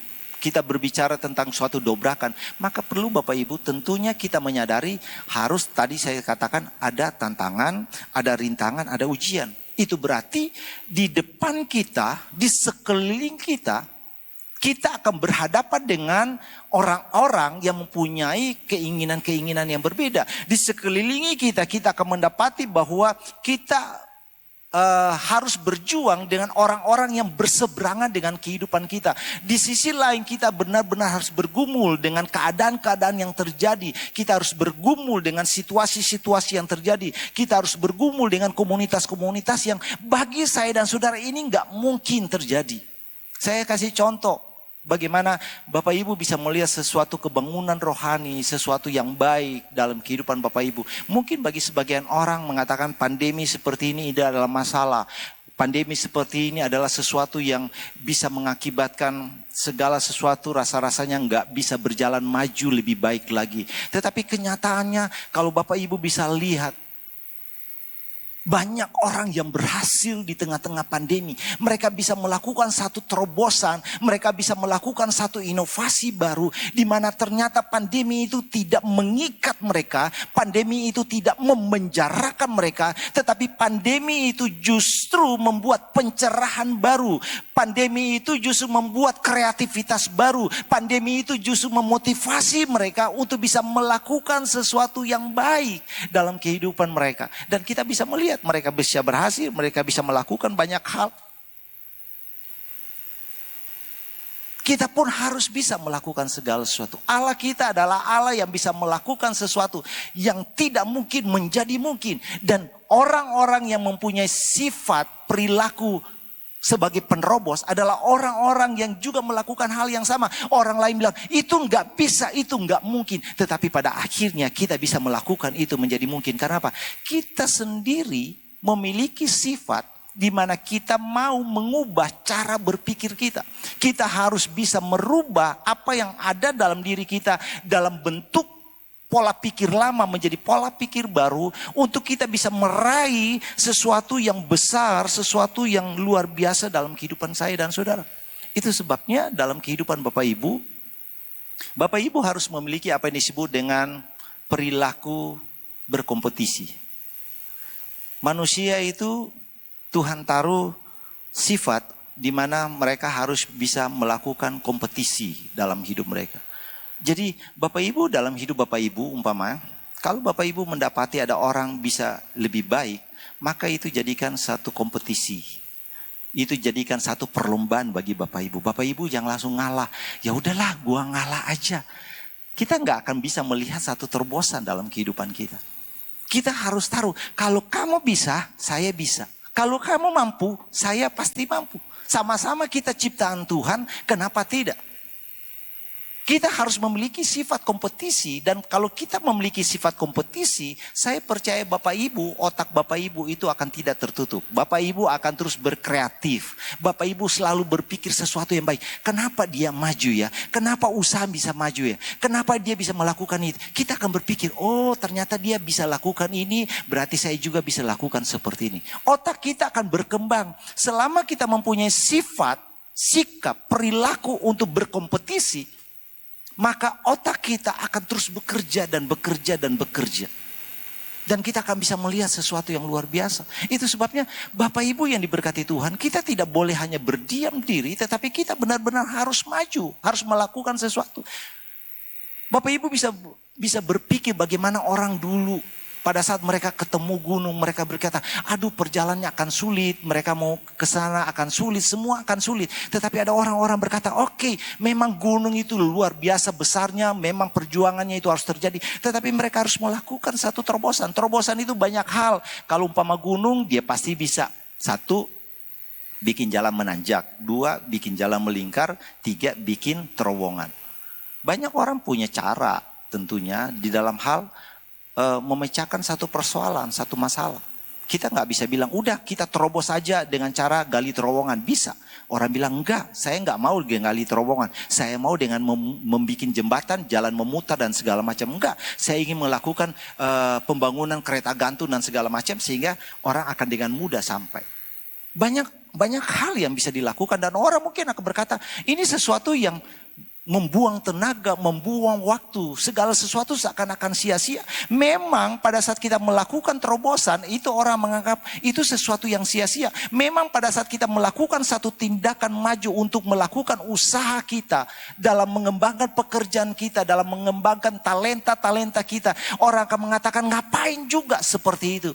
kita berbicara tentang suatu dobrakan, maka perlu Bapak Ibu tentunya kita menyadari harus, tadi saya katakan, ada tantangan, ada rintangan, ada ujian. Itu berarti di depan kita, di sekeliling kita, kita akan berhadapan dengan orang-orang yang mempunyai keinginan-keinginan yang berbeda. Di sekeliling kita, kita akan mendapati bahwa kita harus berjuang dengan orang-orang yang berseberangan dengan kehidupan kita. Di sisi lain kita benar-benar harus bergumul dengan keadaan-keadaan yang terjadi. Kita harus bergumul dengan situasi-situasi yang terjadi. Kita harus bergumul dengan komunitas-komunitas yang bagi saya dan saudara ini nggak mungkin terjadi. Saya kasih contoh. Bagaimana Bapak Ibu bisa melihat sesuatu kebangunan rohani, sesuatu yang baik dalam kehidupan Bapak Ibu. Mungkin bagi sebagian orang mengatakan pandemi seperti ini adalah masalah. Pandemi seperti ini adalah sesuatu yang bisa mengakibatkan segala sesuatu rasa-rasanya nggak bisa berjalan maju lebih baik lagi. Tetapi kenyataannya kalau Bapak Ibu bisa lihat, Banyak orang yang berhasil di tengah-tengah pandemi. Mereka bisa melakukan satu terobosan, mereka bisa melakukan satu inovasi baru, di mana ternyata pandemi itu tidak mengikat mereka, pandemi itu tidak memenjarakan mereka, tetapi pandemi itu justru membuat pencerahan baru. Pandemi itu justru membuat kreativitas baru. Pandemi itu justru memotivasi mereka untuk bisa melakukan sesuatu yang baik dalam kehidupan mereka. Dan kita bisa melihat mereka bisa berhasil, mereka bisa melakukan banyak hal. Kita pun harus bisa melakukan segala sesuatu. Allah kita adalah Allah yang bisa melakukan sesuatu yang tidak mungkin menjadi mungkin. Dan orang-orang yang mempunyai sifat perilaku sebagai penerobos adalah orang-orang yang juga melakukan hal yang sama. Orang lain bilang, itu nggak bisa, itu nggak mungkin. Tetapi pada akhirnya kita bisa melakukan itu menjadi mungkin. Karena apa? Kita sendiri memiliki sifat di mana kita mau mengubah cara berpikir kita. Kita harus bisa merubah apa yang ada dalam diri kita dalam bentuk pola pikir lama menjadi pola pikir baru untuk kita bisa meraih sesuatu yang besar, sesuatu yang luar biasa dalam kehidupan saya dan saudara. Itu sebabnya dalam kehidupan Bapak Ibu harus memiliki apa yang disebut dengan perilaku berkompetisi. Manusia itu Tuhan taruh sifat di mana mereka harus bisa melakukan kompetisi dalam hidup mereka. Jadi Bapak Ibu dalam hidup Bapak Ibu umpama, kalau Bapak Ibu mendapati ada orang bisa lebih baik, maka itu jadikan satu kompetisi. Itu jadikan satu perlombaan bagi Bapak Ibu. Bapak Ibu jangan langsung ngalah. Ya udahlah, gua ngalah aja. Kita nggak akan bisa melihat satu terobosan dalam kehidupan kita. Kita harus taruh, kalau kamu bisa, saya bisa. Kalau kamu mampu, saya pasti mampu. Sama-sama kita ciptaan Tuhan, kenapa tidak? Kita harus memiliki sifat kompetisi, dan kalau kita memiliki sifat kompetisi, saya percaya Bapak Ibu, otak Bapak Ibu itu akan tidak tertutup. Bapak Ibu akan terus berkreatif. Bapak Ibu selalu berpikir sesuatu yang baik. Kenapa dia maju ya? Kenapa usaha bisa maju ya? Kenapa dia bisa melakukan itu? Kita akan berpikir, oh ternyata dia bisa lakukan ini, berarti saya juga bisa lakukan seperti ini. Otak kita akan berkembang. Selama kita mempunyai sifat, sikap, perilaku untuk berkompetisi, maka otak kita akan terus bekerja dan bekerja dan bekerja. Dan kita akan bisa melihat sesuatu yang luar biasa. Itu sebabnya Bapak Ibu yang diberkati Tuhan, kita tidak boleh hanya berdiam diri, tetapi kita benar-benar harus maju, harus melakukan sesuatu. Bapak Ibu bisa berpikir bagaimana orang dulu pada saat mereka ketemu gunung, mereka berkata, aduh perjalanannya akan sulit, mereka mau ke sana akan sulit, semua akan sulit. Tetapi ada orang-orang berkata, oke, memang gunung itu luar biasa besarnya, memang perjuangannya itu harus terjadi. Tetapi mereka harus melakukan satu terobosan. Terobosan itu banyak hal. Kalau umpama gunung, dia pasti bisa. 1, bikin jalan menanjak. 2, bikin jalan melingkar. 3, bikin terowongan. Banyak orang punya cara tentunya di dalam hal memecahkan satu persoalan, satu masalah. Kita nggak bisa bilang, udah kita terobos saja dengan cara gali terowongan. Bisa. Orang bilang, enggak, saya nggak mau gali terowongan. Saya mau dengan membuat jembatan, jalan memutar dan segala macam. Enggak, saya ingin melakukan pembangunan kereta gantung dan segala macam sehingga orang akan dengan mudah sampai. Banyak hal yang bisa dilakukan dan orang mungkin akan berkata, ini sesuatu yang membuang tenaga, membuang waktu, segala sesuatu seakan-akan sia-sia. Memang pada saat kita melakukan terobosan, itu orang menganggap itu sesuatu yang sia-sia. Memang pada saat kita melakukan satu tindakan maju untuk melakukan usaha kita, dalam mengembangkan pekerjaan kita, dalam mengembangkan talenta-talenta kita, orang akan mengatakan ngapain juga seperti itu.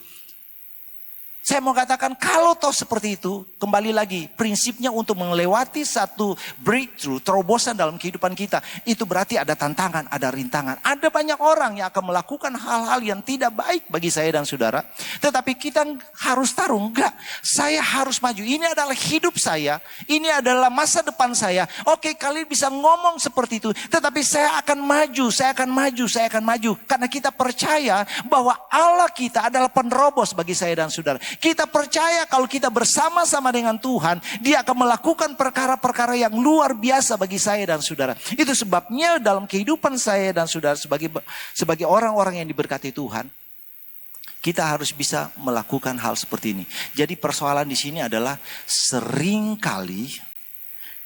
Saya mau katakan kalau toh seperti itu, kembali lagi prinsipnya untuk melewati satu breakthrough, terobosan dalam kehidupan kita, itu berarti ada tantangan, ada rintangan. Ada banyak orang yang akan melakukan hal-hal yang tidak baik bagi saya dan saudara. Tetapi kita harus taruh, enggak, saya harus maju. Ini adalah hidup saya, ini adalah masa depan saya. Oke, kalian bisa ngomong seperti itu, tetapi saya akan maju, saya akan maju, saya akan maju. Karena kita percaya bahwa Allah kita adalah penerobos bagi saya dan saudara. Kita percaya kalau kita bersama-sama dengan Tuhan, Dia akan melakukan perkara-perkara yang luar biasa bagi saya dan saudara. Itu sebabnya dalam kehidupan saya dan saudara sebagai orang-orang yang diberkati Tuhan, Kita harus bisa melakukan hal seperti ini. Jadi persoalan di sini adalah seringkali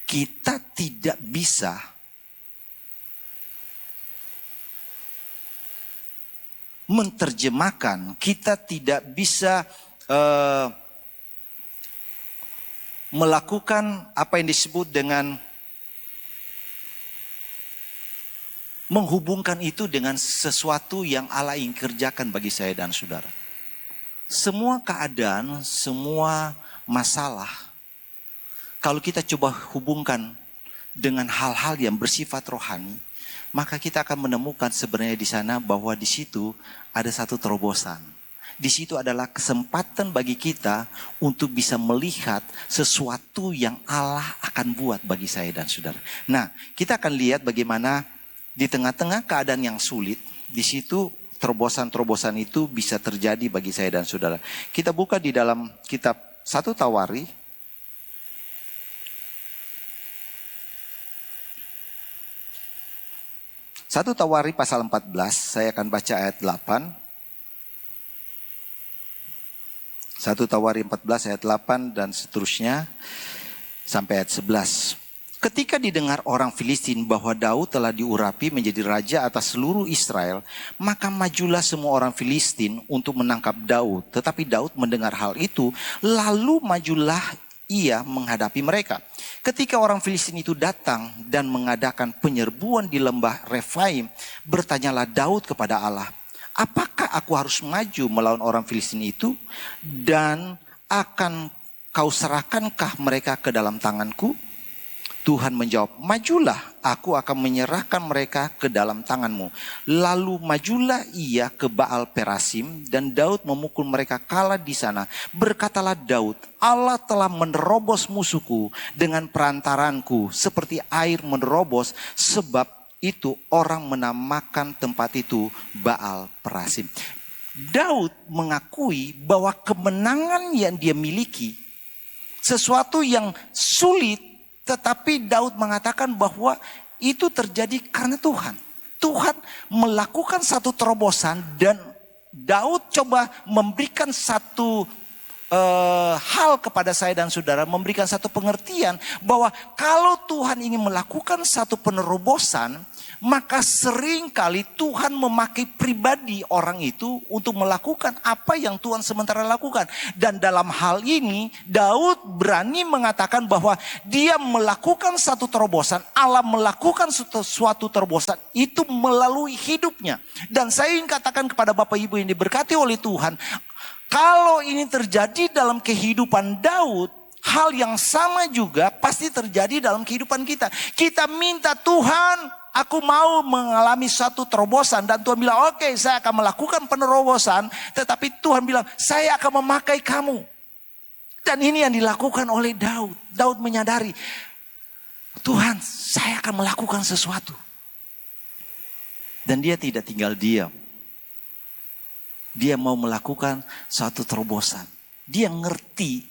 kita tidak bisa menerjemahkan, kita tidak bisa melakukan apa yang disebut dengan menghubungkan itu dengan sesuatu yang Allah ingin kerjakan bagi saya dan saudara. Semua keadaan, semua masalah, kalau kita coba hubungkan dengan hal-hal yang bersifat rohani, maka kita akan menemukan sebenarnya di sana bahwa di situ ada satu terobosan. Di situ adalah kesempatan bagi kita untuk bisa melihat sesuatu yang Allah akan buat bagi saya dan saudara. Nah, kita akan lihat bagaimana di tengah-tengah keadaan yang sulit, di situ terobosan-terobosan itu bisa terjadi bagi saya dan saudara. Kita buka di dalam kitab 1 Tawari. 1 Tawari pasal 14, saya akan baca ayat 8. 1 Tawari 14 ayat 8 dan seterusnya sampai ayat 11. Ketika didengar orang Filistin bahwa Daud telah diurapi menjadi raja atas seluruh Israel, maka majulah semua orang Filistin untuk menangkap Daud. Tetapi Daud mendengar hal itu, lalu majulah ia menghadapi mereka. Ketika orang Filistin itu datang dan mengadakan penyerbuan di lembah Refaim, bertanyalah Daud kepada Allah, apakah aku harus maju melawan orang Filistin itu? Dan akan kau serahkankah mereka ke dalam tanganku? Tuhan menjawab, majulah, aku akan menyerahkan mereka ke dalam tanganmu. Lalu majulah ia ke Baal Perasim, dan Daud memukul mereka kalah di sana. Berkatalah Daud, Allah telah menerobos musuhku dengan perantaranku, seperti air menerobos, sebab itu orang menamakan tempat itu Baal Perasim. Daud mengakui bahwa kemenangan yang dia miliki, sesuatu yang sulit, tetapi Daud mengatakan bahwa itu terjadi karena Tuhan. Tuhan melakukan satu terobosan dan Daud coba memberikan satu hal kepada saya dan saudara, memberikan satu pengertian bahwa kalau Tuhan ingin melakukan satu penerobosan, maka seringkali Tuhan memakai pribadi orang itu untuk melakukan apa yang Tuhan sementara lakukan. Dan dalam hal ini Daud berani mengatakan bahwa dia melakukan satu terobosan, Allah melakukan suatu terobosan itu melalui hidupnya. Dan saya ingin katakan kepada Bapak Ibu yang diberkati oleh Tuhan, kalau ini terjadi dalam kehidupan Daud, hal yang sama juga pasti terjadi dalam kehidupan kita. Kita minta Tuhan, aku mau mengalami satu terobosan. Dan Tuhan bilang, oke, saya akan melakukan penerobosan. Tetapi Tuhan bilang, saya akan memakai kamu. Dan ini yang dilakukan oleh Daud. Daud menyadari, Tuhan, saya akan melakukan sesuatu. Dan dia tidak tinggal diam. Dia mau melakukan suatu terobosan. Dia ngerti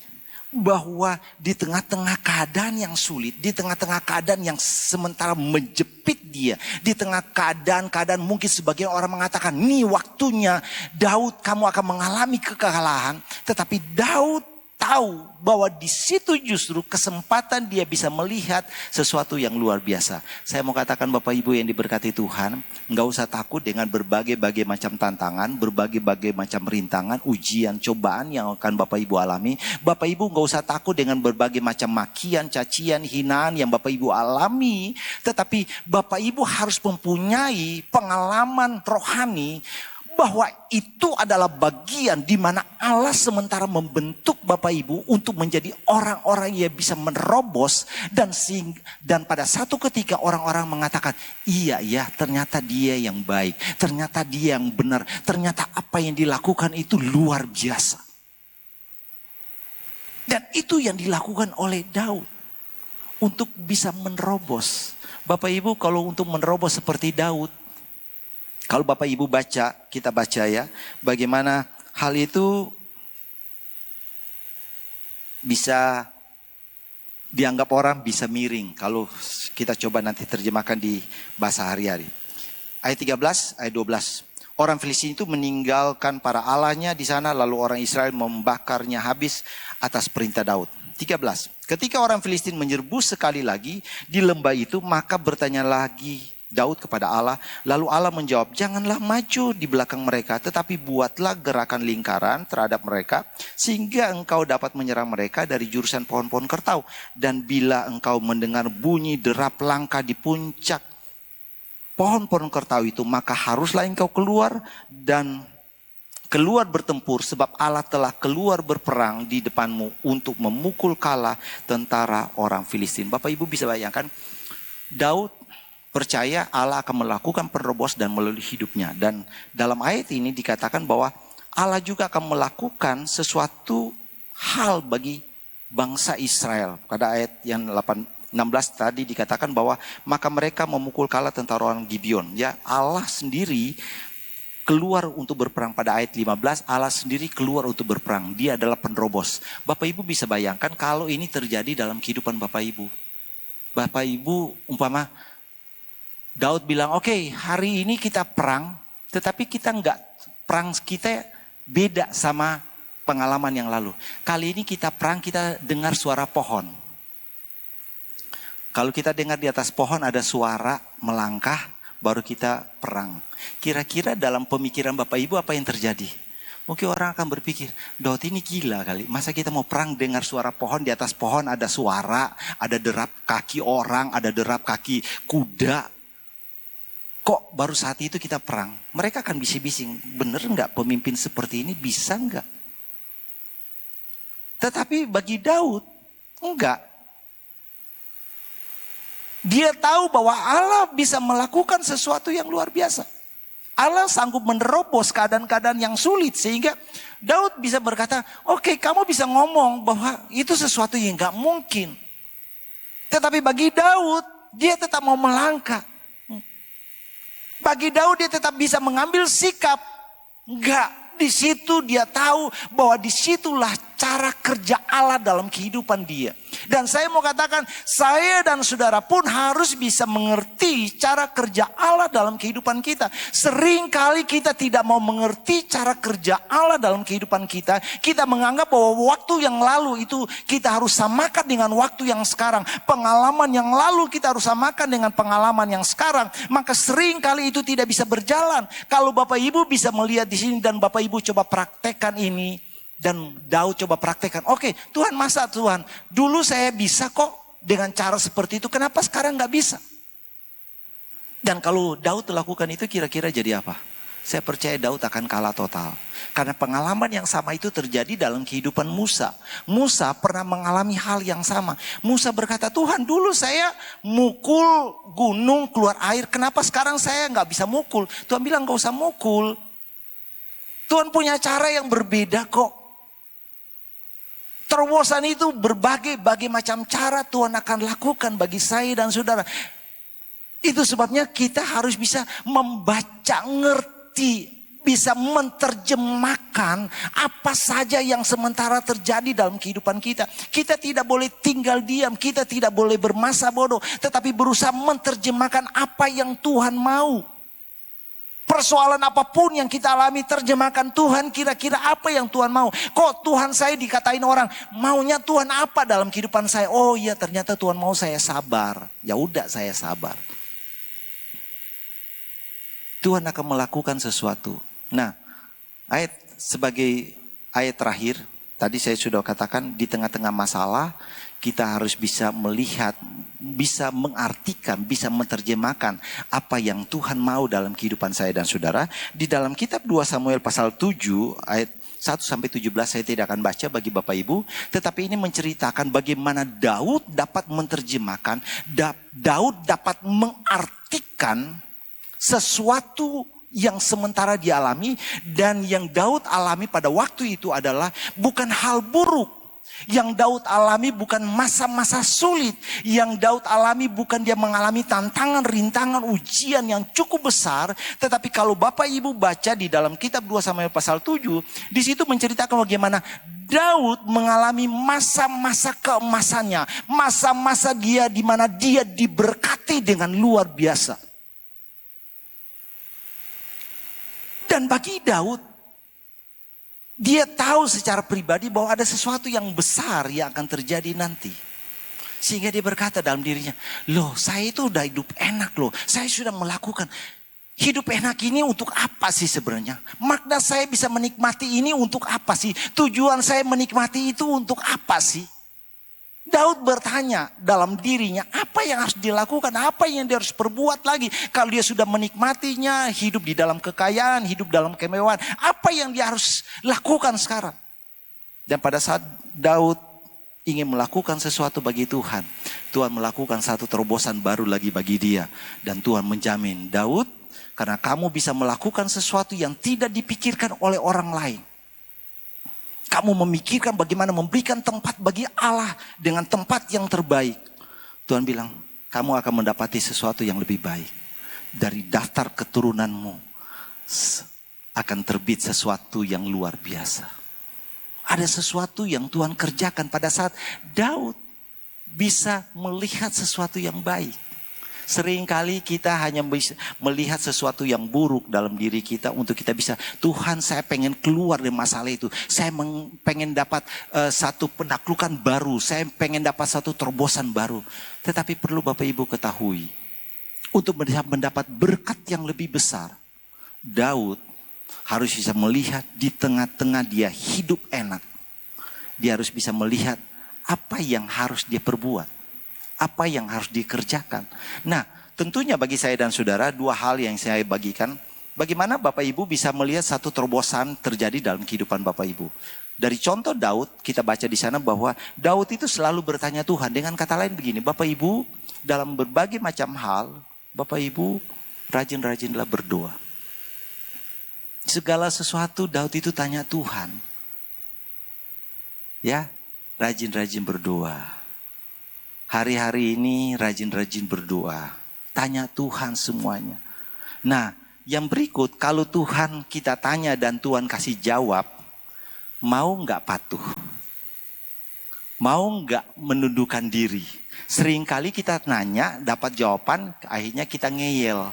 bahwa di tengah-tengah keadaan yang sulit, di tengah-tengah keadaan yang sementara menjepit dia, di tengah keadaan mungkin sebagian orang mengatakan, ini waktunya Daud kamu akan mengalami kekalahan. Tetapi Daud tahu bahwa di situ justru kesempatan dia bisa melihat sesuatu yang luar biasa. Saya mau katakan Bapak Ibu yang diberkati Tuhan, enggak usah takut dengan berbagai-bagai macam tantangan, berbagai-bagai macam rintangan, ujian, cobaan yang akan Bapak Ibu alami. Bapak Ibu enggak usah takut dengan berbagai macam makian, cacian, hinaan yang Bapak Ibu alami. Tetapi Bapak Ibu harus mempunyai pengalaman rohani bahwa itu adalah bagian di mana Allah sementara membentuk Bapak Ibu untuk menjadi orang-orang yang bisa menerobos dan pada satu ketika orang-orang mengatakan, iya ternyata dia yang baik, ternyata dia yang benar, ternyata apa yang dilakukan itu luar biasa. Dan itu yang dilakukan oleh Daud untuk bisa menerobos. Bapak Ibu kalau untuk menerobos seperti Daud, kalau Bapak Ibu baca, kita baca ya, bagaimana hal itu bisa dianggap orang bisa miring. Kalau kita coba nanti terjemahkan di bahasa hari-hari. Ayat 13, ayat 12. Orang Filistin itu meninggalkan para allahnya di sana, lalu orang Israel membakarnya habis atas perintah Daud. 13. Ketika orang Filistin menyerbu sekali lagi di lembah itu, maka bertanya lagi Daud kepada Allah. Lalu Allah menjawab, janganlah maju di belakang mereka, tetapi buatlah gerakan lingkaran terhadap mereka, sehingga engkau dapat menyerang mereka dari jurusan pohon-pohon kertau. Dan bila engkau mendengar bunyi derap langkah di puncak pohon-pohon kertau itu, maka haruslah engkau keluar dan keluar bertempur, sebab Allah telah keluar berperang di depanmu untuk memukul kalah tentara orang Filistin. Bapak Ibu bisa bayangkan, Daud percaya Allah akan melakukan penerobos dan melalui hidupnya. Dan dalam ayat ini dikatakan bahwa Allah juga akan melakukan sesuatu hal bagi bangsa Israel. Pada ayat yang 16 tadi dikatakan bahwa maka mereka memukul kalah tentara orang Gibeon. Ya, Allah sendiri keluar untuk berperang. Pada ayat 15 Allah sendiri keluar untuk berperang. Dia adalah penerobos. Bapak Ibu bisa bayangkan kalau ini terjadi dalam kehidupan Bapak Ibu. Bapak Ibu umpama Daud bilang, oke, hari ini kita perang, tetapi kita enggak, perang kita beda sama pengalaman yang lalu. Kali ini kita perang, kita dengar suara pohon. Kalau kita dengar di atas pohon ada suara melangkah, baru kita perang. Kira-kira dalam pemikiran Bapak Ibu apa yang terjadi? Mungkin orang akan berpikir, Daud ini gila kali. Masa kita mau perang dengar suara pohon, di atas pohon ada suara, ada derap kaki orang, ada derap kaki kuda. Kok baru saat itu kita perang? Mereka akan bising-bising, bener nggak pemimpin seperti ini bisa nggak? Tetapi bagi Daud, enggak. Dia tahu bahwa Allah bisa melakukan sesuatu yang luar biasa. Allah sanggup menerobos keadaan-keadaan yang sulit. Sehingga Daud bisa berkata, oke, kamu bisa ngomong bahwa itu sesuatu yang nggak mungkin. Tetapi bagi Daud, dia tetap mau melangkah. Bagi Daud dia tetap bisa mengambil sikap. Enggak, di situ dia tahu bahwa disitulah cara kerja Allah dalam kehidupan dia. Dan saya mau katakan, saya dan saudara pun harus bisa mengerti cara kerja Allah dalam kehidupan kita. Seringkali kita tidak mau mengerti cara kerja Allah dalam kehidupan kita. Kita menganggap bahwa waktu yang lalu itu kita harus samakan dengan waktu yang sekarang. Pengalaman yang lalu kita harus samakan dengan pengalaman yang sekarang. Maka seringkali itu tidak bisa berjalan. Kalau Bapak Ibu bisa melihat di sini dan Bapak Ibu coba praktekkan ini. Dan Daud coba praktekkan. Oke, Tuhan, masa Tuhan, dulu saya bisa kok dengan cara seperti itu. Kenapa sekarang gak bisa? Dan kalau Daud lakukan itu kira-kira jadi apa? Saya percaya Daud akan kalah total. Karena pengalaman yang sama itu terjadi dalam kehidupan Musa. Musa pernah mengalami hal yang sama. Musa berkata, Tuhan, dulu saya mukul gunung keluar air. Kenapa sekarang saya gak bisa mukul? Tuhan bilang gak usah mukul. Tuhan punya cara yang berbeda kok. Terobosan itu berbagai macam cara Tuhan akan lakukan bagi saya dan saudara. Itu sebabnya kita harus bisa membaca, ngerti, bisa menerjemahkan apa saja yang sementara terjadi dalam kehidupan kita. Kita tidak boleh tinggal diam, kita tidak boleh bermasa bodoh, tetapi berusaha menerjemahkan apa yang Tuhan mau. Persoalan apapun yang kita alami, terjemahkan Tuhan, kira-kira apa yang Tuhan mau. Kok Tuhan saya dikatain orang, maunya Tuhan apa dalam kehidupan saya? Oh iya, ternyata Tuhan mau saya sabar. Ya udah, saya sabar. Tuhan akan melakukan sesuatu. Nah, sebagai ayat terakhir, tadi saya sudah katakan di tengah-tengah masalah, kita harus bisa melihat, bisa mengartikan, bisa menerjemahkan apa yang Tuhan mau dalam kehidupan saya dan saudara. Di dalam kitab 2 Samuel pasal 7 ayat 1-17 saya tidak akan baca bagi Bapak Ibu. Tetapi ini menceritakan bagaimana Daud dapat menerjemahkan, Daud dapat mengartikan sesuatu yang sementara dialami. Dan yang Daud alami pada waktu itu adalah bukan hal buruk. Yang Daud alami bukan masa-masa sulit. Yang Daud alami bukan dia mengalami tantangan, rintangan, ujian yang cukup besar. Tetapi kalau Bapak Ibu baca di dalam kitab 2 Samuel pasal 7. Di situ menceritakan bagaimana Daud mengalami masa-masa keemasannya. Masa-masa dia di mana dia diberkati dengan luar biasa. Dan bagi Daud, dia tahu secara pribadi bahwa ada sesuatu yang besar yang akan terjadi nanti. Sehingga dia berkata dalam dirinya, loh saya itu udah hidup enak loh. Saya sudah melakukan. Hidup enak ini untuk apa sih sebenarnya? Makna saya bisa menikmati ini untuk apa sih? Tujuan saya menikmati itu untuk apa sih? Daud bertanya dalam dirinya, apa yang harus dilakukan? Apa yang dia harus perbuat lagi? Kalau dia sudah menikmatinya, hidup di dalam kekayaan, hidup dalam kemewahan. Apa yang dia harus lakukan sekarang? Dan pada saat Daud ingin melakukan sesuatu bagi Tuhan, Tuhan melakukan satu terobosan baru lagi bagi dia. Dan Tuhan menjamin, Daud, karena kamu bisa melakukan sesuatu yang tidak dipikirkan oleh orang lain. Kamu memikirkan bagaimana memberikan tempat bagi Allah dengan tempat yang terbaik. Tuhan bilang, kamu akan mendapati sesuatu yang lebih baik. Dari daftar keturunanmu akan terbit sesuatu yang luar biasa. Ada sesuatu yang Tuhan kerjakan pada saat Daud bisa melihat sesuatu yang baik. Seringkali kita hanya bisa melihat sesuatu yang buruk dalam diri kita untuk kita bisa, Tuhan saya pengen keluar dari masalah itu. Saya pengen dapat satu penaklukan baru. Saya pengen dapat satu terobosan baru. Tetapi perlu Bapak Ibu ketahui, untuk mendapat berkat yang lebih besar, Daud harus bisa melihat di tengah-tengah dia hidup enak. Dia harus bisa melihat apa yang harus dia perbuat. Apa yang harus dikerjakan. Nah, tentunya bagi saya dan saudara, dua hal yang saya bagikan. Bagaimana Bapak Ibu bisa melihat satu terobosan terjadi dalam kehidupan Bapak Ibu. Dari contoh Daud, kita baca di sana bahwa Daud itu selalu bertanya Tuhan. Dengan kata lain begini, Bapak Ibu dalam berbagai macam hal, Bapak Ibu rajin-rajinlah berdoa. Segala sesuatu Daud itu tanya Tuhan. Ya, rajin-rajin berdoa. Hari-hari ini rajin-rajin berdoa. Tanya Tuhan semuanya. Nah, yang berikut, kalau Tuhan kita tanya dan Tuhan kasih jawab, mau nggak patuh? Mau nggak menundukkan diri? Seringkali kita nanya, dapat jawaban, akhirnya kita ngeyel.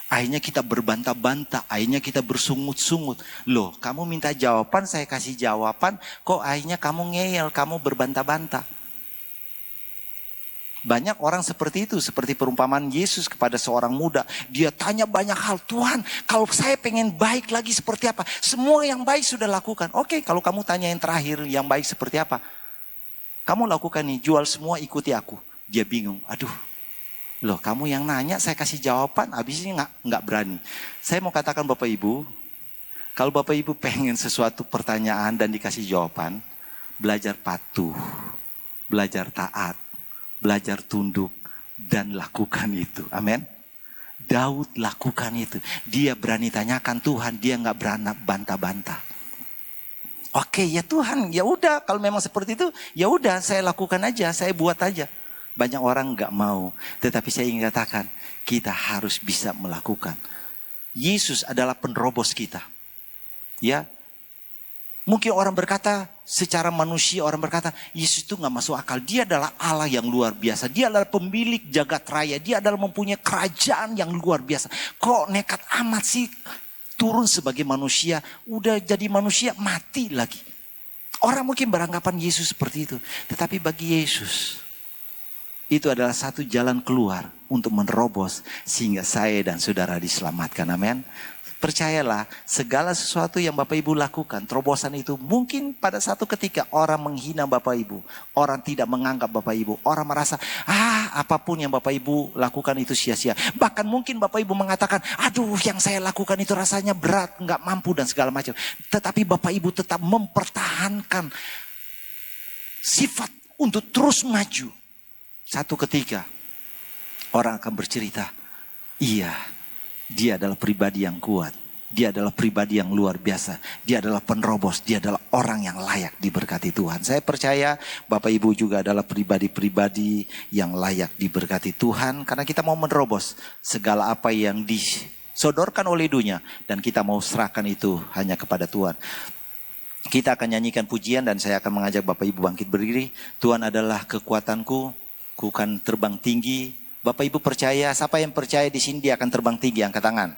Akhirnya kita berbantah-bantah, akhirnya kita bersungut-sungut. Loh, kamu minta jawaban, saya kasih jawaban, kok akhirnya kamu ngeyel, kamu berbantah-bantah. Banyak orang seperti itu, seperti perumpamaan Yesus kepada seorang muda. Dia tanya banyak hal, Tuhan kalau saya pengen baik lagi seperti apa? Semua yang baik sudah lakukan. Oke, kalau kamu tanya yang terakhir, yang baik seperti apa? Kamu lakukan nih, jual semua ikuti aku. Dia bingung, aduh. Loh kamu yang nanya saya kasih jawaban, habis ini nggak berani. Saya mau katakan Bapak Ibu, kalau Bapak Ibu pengen sesuatu pertanyaan dan dikasih jawaban, belajar patuh, belajar taat. Belajar tunduk dan lakukan itu. Amin. Daud lakukan itu. Dia berani tanyakan Tuhan, dia nggak berani bantah-bantah. Oke ya Tuhan, ya udah kalau memang seperti itu, ya udah saya lakukan aja, saya buat aja. Banyak orang nggak mau, tetapi saya ingin katakan kita harus bisa melakukan. Yesus adalah penerobos kita. Ya. Mungkin orang berkata, secara manusia orang berkata, Yesus itu gak masuk akal. Dia adalah Allah yang luar biasa. Dia adalah pemilik jagat raya. Dia adalah mempunyai kerajaan yang luar biasa. Kok nekat amat sih turun sebagai manusia. Udah jadi manusia mati lagi. Orang mungkin beranggapan Yesus seperti itu. Tetapi bagi Yesus, itu adalah satu jalan keluar untuk menerobos. Sehingga saya dan saudara diselamatkan. Amin. Percayalah, segala sesuatu yang Bapak Ibu lakukan, terobosan itu mungkin pada satu ketika orang menghina Bapak Ibu. Orang tidak menganggap Bapak Ibu. Orang merasa, apapun yang Bapak Ibu lakukan itu sia-sia. Bahkan mungkin Bapak Ibu mengatakan, aduh yang saya lakukan itu rasanya berat, nggak mampu dan segala macam. Tetapi Bapak Ibu tetap mempertahankan sifat untuk terus maju. Satu ketika, orang akan bercerita, iya. Dia adalah pribadi yang kuat. Dia adalah pribadi yang luar biasa. Dia adalah penerobos. Dia adalah orang yang layak diberkati Tuhan. Saya percaya Bapak Ibu juga adalah pribadi-pribadi yang layak diberkati Tuhan. Karena kita mau menerobos segala apa yang disodorkan oleh dunia. Dan kita mau serahkan itu hanya kepada Tuhan. Kita akan nyanyikan pujian dan saya akan mengajak Bapak Ibu bangkit berdiri. Tuhan adalah kekuatanku. Ku kan terbang tinggi. Bapak Ibu percaya, siapa yang percaya di sini dia akan terbang tinggi, angkat tangan.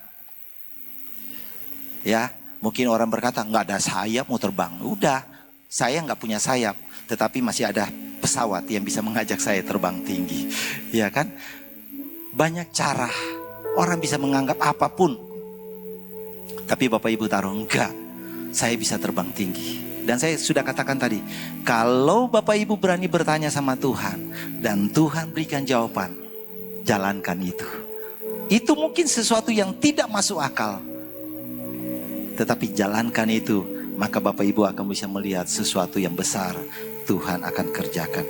Ya, mungkin orang berkata nggak ada sayap mau terbang. Udah, saya nggak punya sayap, tetapi masih ada pesawat yang bisa mengajak saya terbang tinggi. Ya kan? Banyak cara orang bisa menganggap apapun. Tapi Bapak Ibu taruh enggak, saya bisa terbang tinggi. Dan saya sudah katakan tadi, kalau Bapak Ibu berani bertanya sama Tuhan dan Tuhan berikan jawaban, jalankan itu. Itu mungkin sesuatu yang tidak masuk akal, tetapi jalankan itu, maka Bapak Ibu akan bisa melihat sesuatu yang besar Tuhan akan kerjakan.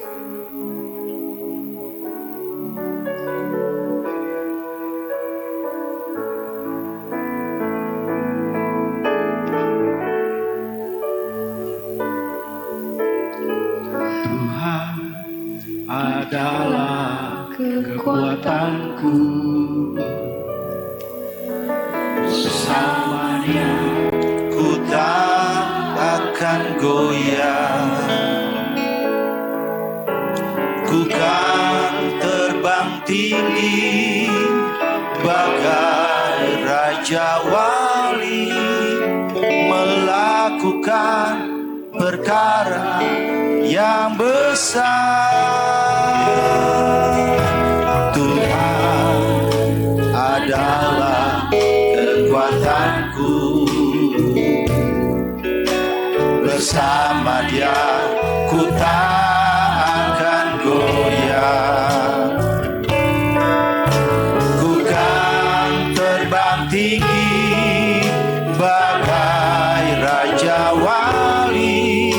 Tuhan adalah kekuatanku, bersamanya Ku tak akan goyah, ku kan terbang tinggi bagai Raja Wali, melakukan perkara yang besar. Tuhan adalah kekuatanku, bersama Dia ku tak akan goyah, ku kan terbang tinggi bagai Raja Wali,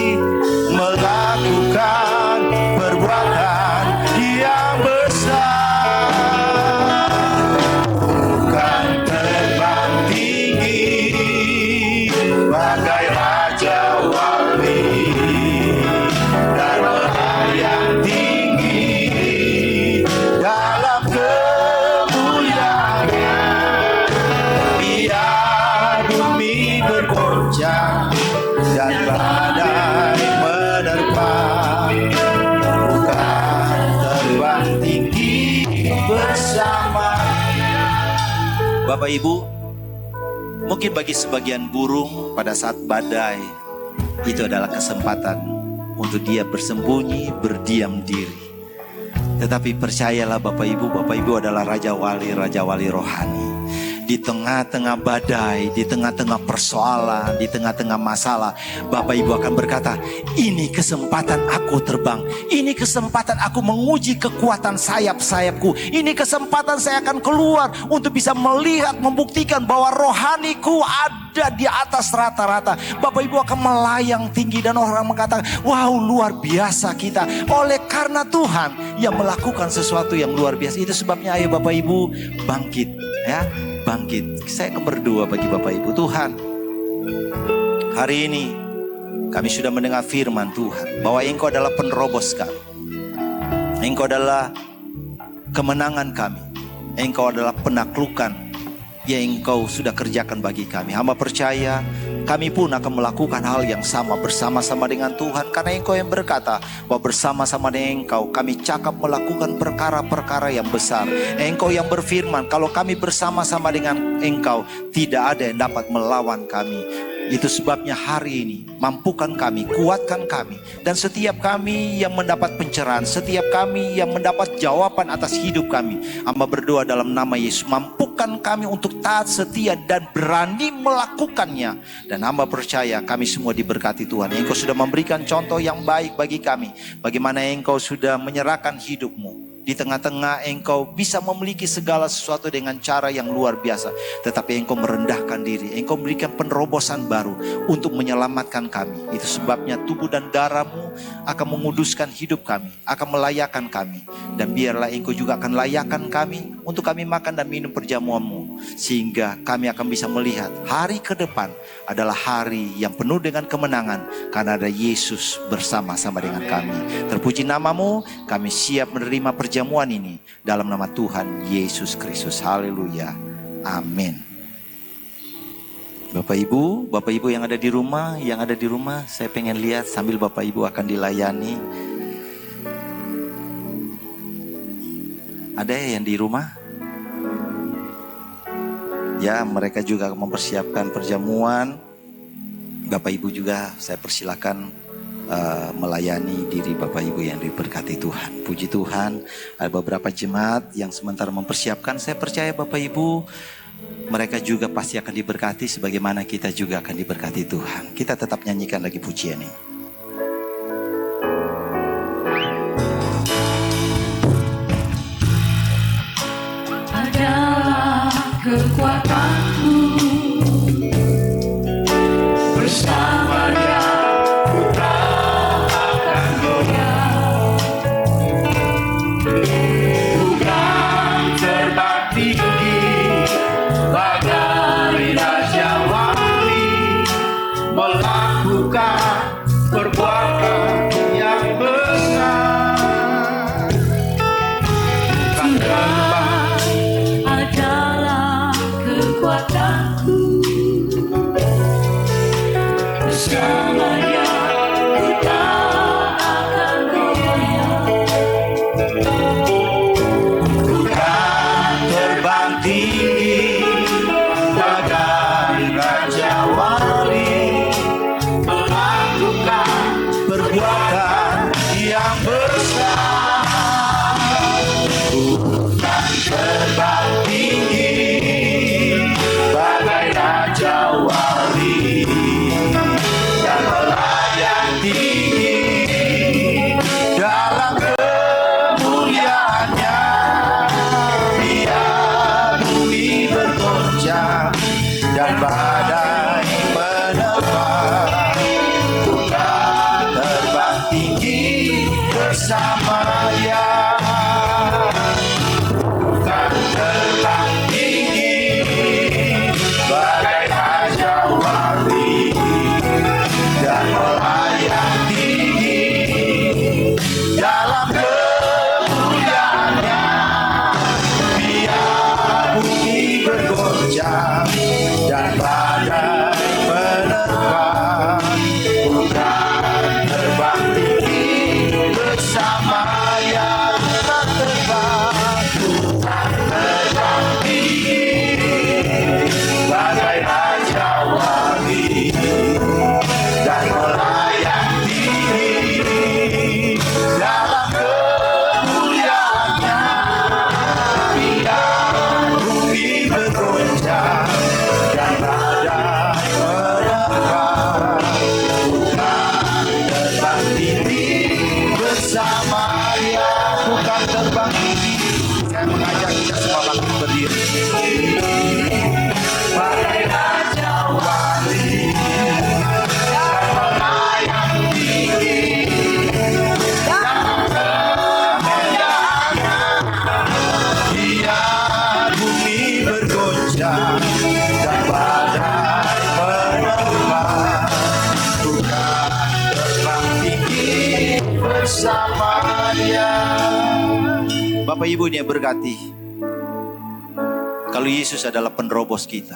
melakukan perbuatan yang besar. Bukan terbang tinggi bagai Raja Wali dan melayang tinggi dalam kemuliaannya. Biar bumi bergoncang dan badai menerpa, bukan terbang tinggi bersama. Bapak Ibu, mungkin bagi sebagian burung pada saat badai itu adalah kesempatan untuk dia bersembunyi, berdiam diri. Tetapi percayalah Bapak Ibu adalah Raja Wali rohani. Di tengah-tengah badai, di tengah-tengah persoalan, di tengah-tengah masalah, Bapak Ibu akan berkata, ini kesempatan aku terbang, ini kesempatan aku menguji kekuatan sayap-sayapku, ini kesempatan saya akan keluar untuk bisa melihat, membuktikan bahwa rohaniku ada di atas rata-rata. Bapak Ibu akan melayang tinggi dan orang mengatakan, wow, luar biasa kita, oleh karena Tuhan yang melakukan sesuatu yang luar biasa. Itu sebabnya ayo Bapak Ibu bangkit, ya, bangkit. Saya akan berdoa bagi Bapak Ibu. Tuhan, hari ini kami sudah mendengar firman Tuhan bahwa Engkau adalah penerobos kami, Engkau adalah kemenangan kami, Engkau adalah penaklukan yang Engkau sudah kerjakan bagi kami. Hamba percaya kami pun akan melakukan hal yang sama bersama-sama dengan Tuhan, karena Engkau yang berkata bahwa bersama-sama dengan Engkau kami cakap melakukan perkara-perkara yang besar. Engkau yang berfirman kalau kami bersama-sama dengan Engkau tidak ada yang dapat melawan kami. Itu sebabnya hari ini mampukan kami, kuatkan kami, dan setiap kami yang mendapat pencerahan, setiap kami yang mendapat jawaban atas hidup kami, hamba berdoa dalam nama Yesus, mampukan kami untuk taat, setia, dan berani melakukannya. Dan hamba percaya kami semua diberkati Tuhan. Engkau sudah memberikan contoh yang baik bagi kami, bagaimana Engkau sudah menyerahkan hidupmu. Di tengah-tengah Engkau bisa memiliki segala sesuatu dengan cara yang luar biasa, tetapi Engkau merendahkan diri, Engkau memberikan penerobosan baru untuk menyelamatkan kami. Itu sebabnya tubuh dan darah-Mu akan menguduskan hidup kami, akan melayakkan kami. Dan biarlah Engkau juga akan layakkan kami untuk kami makan dan minum perjamuan-Mu, sehingga kami akan bisa melihat hari ke depan adalah hari yang penuh dengan kemenangan, karena ada Yesus bersama-sama dengan kami. Terpuji nama-Mu, kami siap menerima perjamuan ini dalam nama Tuhan Yesus Kristus. Haleluya. Amin. Bapak Ibu yang ada di rumah, saya pengen lihat sambil Bapak Ibu akan dilayani. Ada yang di rumah? Ya, mereka juga mempersiapkan perjamuan. Bapak Ibu juga saya persilakan melayani diri Bapak Ibu yang diberkati Tuhan. Puji Tuhan, ada beberapa jemaat yang sementara mempersiapkan. Saya percaya Bapak Ibu, mereka juga pasti akan diberkati sebagaimana kita juga akan diberkati Tuhan. Kita tetap nyanyikan lagi pujian ini. Adalah kekuatanku, bersamanya ku takkan goyah. Bukan terbang tinggi bagai raja wali, melakukan perbuatan yang besar. Bukan terbang Adalah kekuatanku, bersamanya ku tak akan goyah. bukan terbang tinggi bagai raja wali, melakukan perbuatan yang besar. Bukan terbang tinggi bagai raja wali, dan melayang tinggi dalam kemuliaannya. Biar bumi bergoncang dan badai menerpa, bukan terbang tinggi bersamanya. Bukan terbang tinggi bagai raja wali, dan melayang tinggi dalam kemuliaannya. Biar bumi bergoncang dan badai menerpa, bukan terbang tinggi bersamanya. Bukan terbang tinggi bagai raja wali, dan melayang tinggi dalam kemuliaannya. Biar bumi bergoncang dan badai menerpa, bukan terbang tinggi bersamanya. Bukan terbang tinggi. Saya mengajak kita semua bangkit berdiri. Bagai raja wali, dan melayang tinggi dalam kemuliaannya. Biar bumi bergoncang dan badai menerpa, bukan terbang tinggi bersamanya. Bapak Ibu ini yang berkati. Kalau Yesus adalah penerobos kita,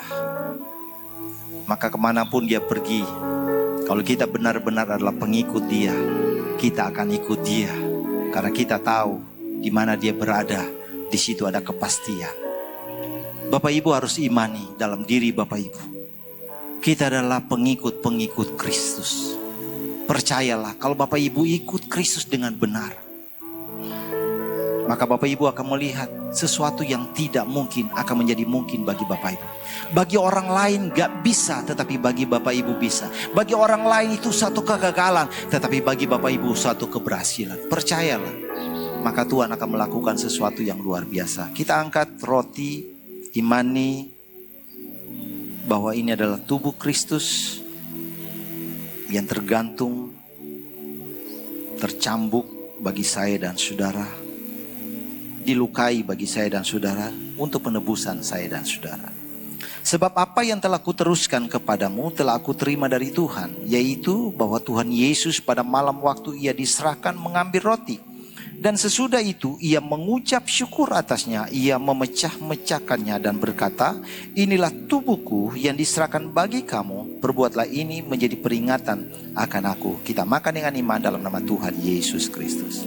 maka kemanapun dia pergi, kalau kita benar-benar adalah pengikut dia, kita akan ikut dia. Karena kita tahu di mana dia berada, di situ ada kepastian. Bapak Ibu harus imani dalam diri Bapak Ibu, kita adalah pengikut-pengikut Kristus. Percayalah, kalau Bapak Ibu ikut Kristus dengan benar, maka Bapak Ibu akan melihat sesuatu yang tidak mungkin akan menjadi mungkin bagi Bapak Ibu. Bagi orang lain gak bisa, tetapi bagi Bapak Ibu bisa. Bagi orang lain itu satu kegagalan, tetapi bagi Bapak Ibu satu keberhasilan. Percayalah, maka Tuhan akan melakukan sesuatu yang luar biasa. Kita angkat roti, imani bahwa ini adalah tubuh Kristus yang tergantung, tercambuk bagi saya dan saudara, dilukai bagi saya dan saudara untuk penebusan saya dan saudara. Sebab apa yang telah kuteruskan kepadamu telah aku terima dari Tuhan, yaitu bahwa Tuhan Yesus pada malam waktu ia diserahkan mengambil roti, dan sesudah itu ia mengucap syukur atasnya, ia memecah-mecahkannya dan berkata, inilah tubuhku yang diserahkan bagi kamu, perbuatlah ini menjadi peringatan akan aku. Kita makan dengan iman dalam nama Tuhan Yesus Kristus.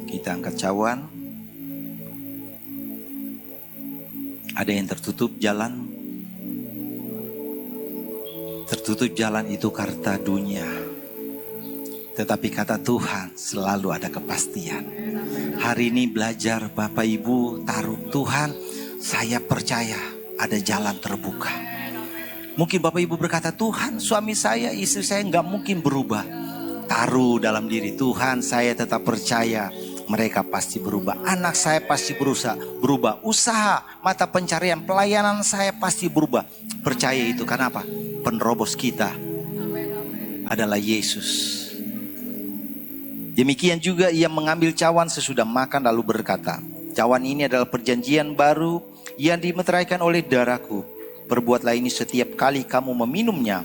Kita angkat cawan. Ada yang tertutup jalan. Tertutup jalan itu karena dunia. Tetapi kata Tuhan selalu ada kepastian. Hari ini belajar Bapak Ibu taruh Tuhan, saya percaya ada jalan terbuka. Mungkin Bapak Ibu berkata, Tuhan suami saya, istri saya nggak mungkin berubah. Taruh dalam diri Tuhan, saya tetap percaya mereka pasti berubah. Anak saya pasti berubah. Usaha, mata pencarian, pelayanan saya pasti berubah. Percaya itu, karena apa? Penerobos kita adalah Yesus. Demikian juga ia mengambil cawan sesudah makan lalu berkata, cawan ini adalah perjanjian baru yang dimeteraikan oleh darahku. Perbuatlah ini setiap kali kamu meminumnya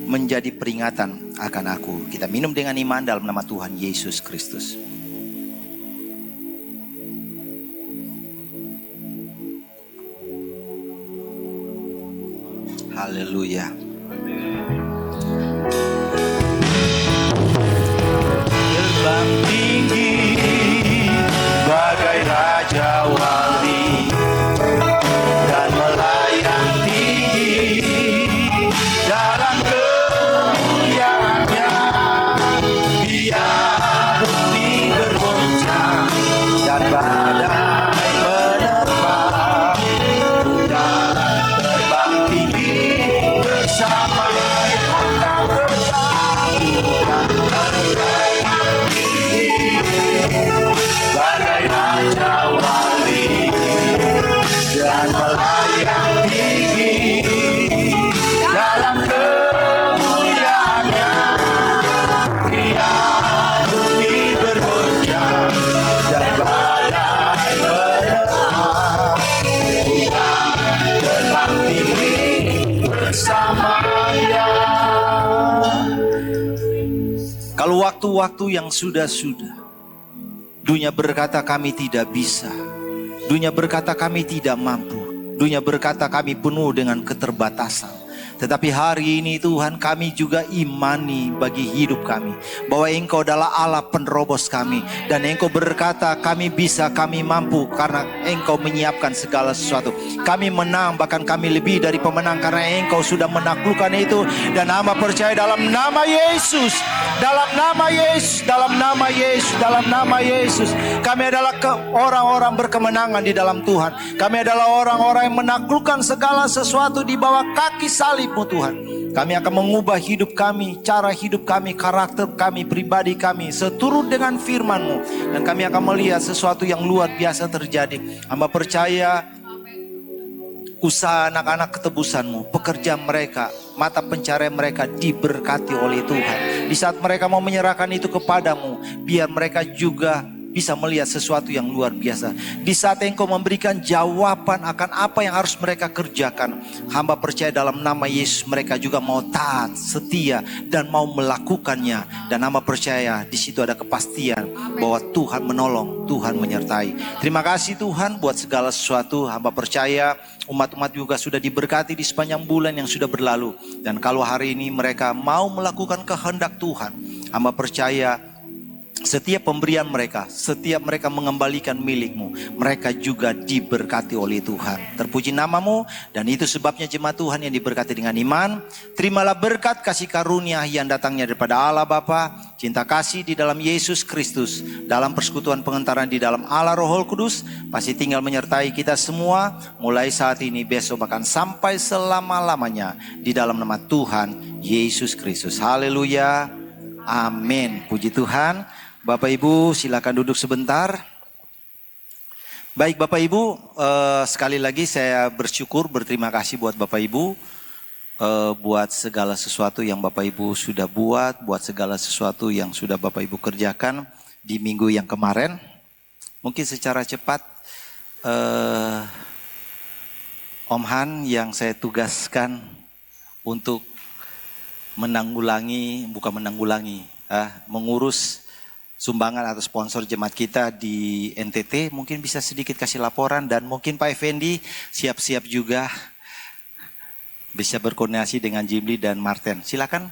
menjadi peringatan akan aku. Kita minum dengan iman dalam nama Tuhan Yesus Kristus. Haleluya. Terbang tinggi bagai raja wali dan melayang tinggi dalam kemuliaannya. Biar bumi bergoncang dan badai menerpa, jalan terbang tinggi bersama yang bersatu dan melayang tinggi bagai raja wali dan melayang tinggi dalam kemuliaannya. Biar bumi bergoncang dan badai menerpa, terbang tinggi bersamanya. Kalau waktu-waktu yang sudah-sudah, dunia berkata kami tidak bisa, dunia berkata kami tidak mampu, dunia berkata kami penuh dengan keterbatasan. Tetapi hari ini Tuhan, kami juga imani bagi hidup kami bahwa Engkau adalah Allah penerobos kami. Dan Engkau berkata kami bisa, kami mampu karena Engkau menyiapkan segala sesuatu. Kami menang, bahkan kami lebih dari pemenang karena Engkau sudah menaklukkan itu. Dan hamba percaya dalam nama Yesus, dalam nama Yesus, dalam nama Yesus, dalam nama Yesus, kami adalah orang-orang berkemenangan di dalam Tuhan. Kami adalah orang-orang yang menaklukkan segala sesuatu di bawah kaki salib Tuhan. Kami akan mengubah hidup kami, cara hidup kami, karakter kami, pribadi kami seturut dengan firman-Mu. Dan kami akan melihat sesuatu yang luar biasa terjadi. Hamba percaya usaha anak-anak ketebusan-Mu, pekerjaan mereka, mata pencarian mereka diberkati oleh Tuhan. Di saat mereka mau menyerahkan itu kepadamu, biar mereka juga bisa melihat sesuatu yang luar biasa. Di saat Engkau memberikan jawaban akan apa yang harus mereka kerjakan, hamba percaya dalam nama Yesus mereka juga mau taat, setia, dan mau melakukannya. Dan hamba percaya di situ ada kepastian bahwa Tuhan menolong, Tuhan menyertai. Terima kasih Tuhan buat segala sesuatu. Hamba percaya umat-umat juga sudah diberkati di sepanjang bulan yang sudah berlalu. Dan kalau hari ini mereka mau melakukan kehendak Tuhan, hamba percaya setiap pemberian mereka, setiap mereka mengembalikan milik-Mu, mereka juga diberkati oleh Tuhan. Terpuji nama-Mu, dan itu sebabnya jemaat Tuhan yang diberkati dengan iman. Terimalah berkat kasih karunia yang datangnya daripada Allah Bapa, cinta kasih di dalam Yesus Kristus, dalam persekutuan pengentaran di dalam Allah Roh Kudus, pasti tinggal menyertai kita semua, mulai saat ini, besok, bahkan sampai selama-lamanya, di dalam nama Tuhan Yesus Kristus. Haleluya, amin. Puji Tuhan. Bapak Ibu silakan duduk sebentar. Baik Bapak Ibu, sekali lagi saya bersyukur, berterima kasih buat Bapak Ibu, buat segala sesuatu yang Bapak Ibu sudah buat segala sesuatu yang sudah Bapak Ibu kerjakan di minggu yang kemarin. Mungkin secara cepat, Om Han yang saya tugaskan untuk mengurus sumbangan atau sponsor jemaat kita di NTT, mungkin bisa sedikit kasih laporan. Dan mungkin Pak Effendi siap-siap juga bisa berkoordinasi dengan Jimli dan Martin. Silakan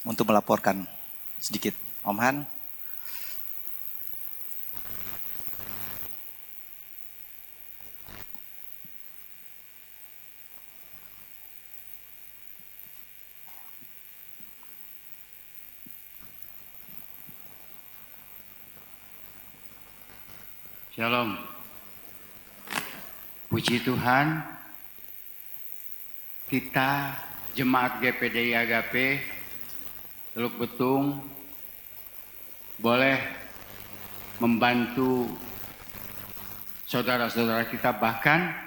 untuk melaporkan sedikit, Om Han. Shalom. Puji Tuhan, kita Jemaat GPDI Agape Teluk Betung boleh membantu saudara-saudara kita, bahkan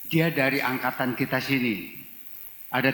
dia dari angkatan kita sini. Ada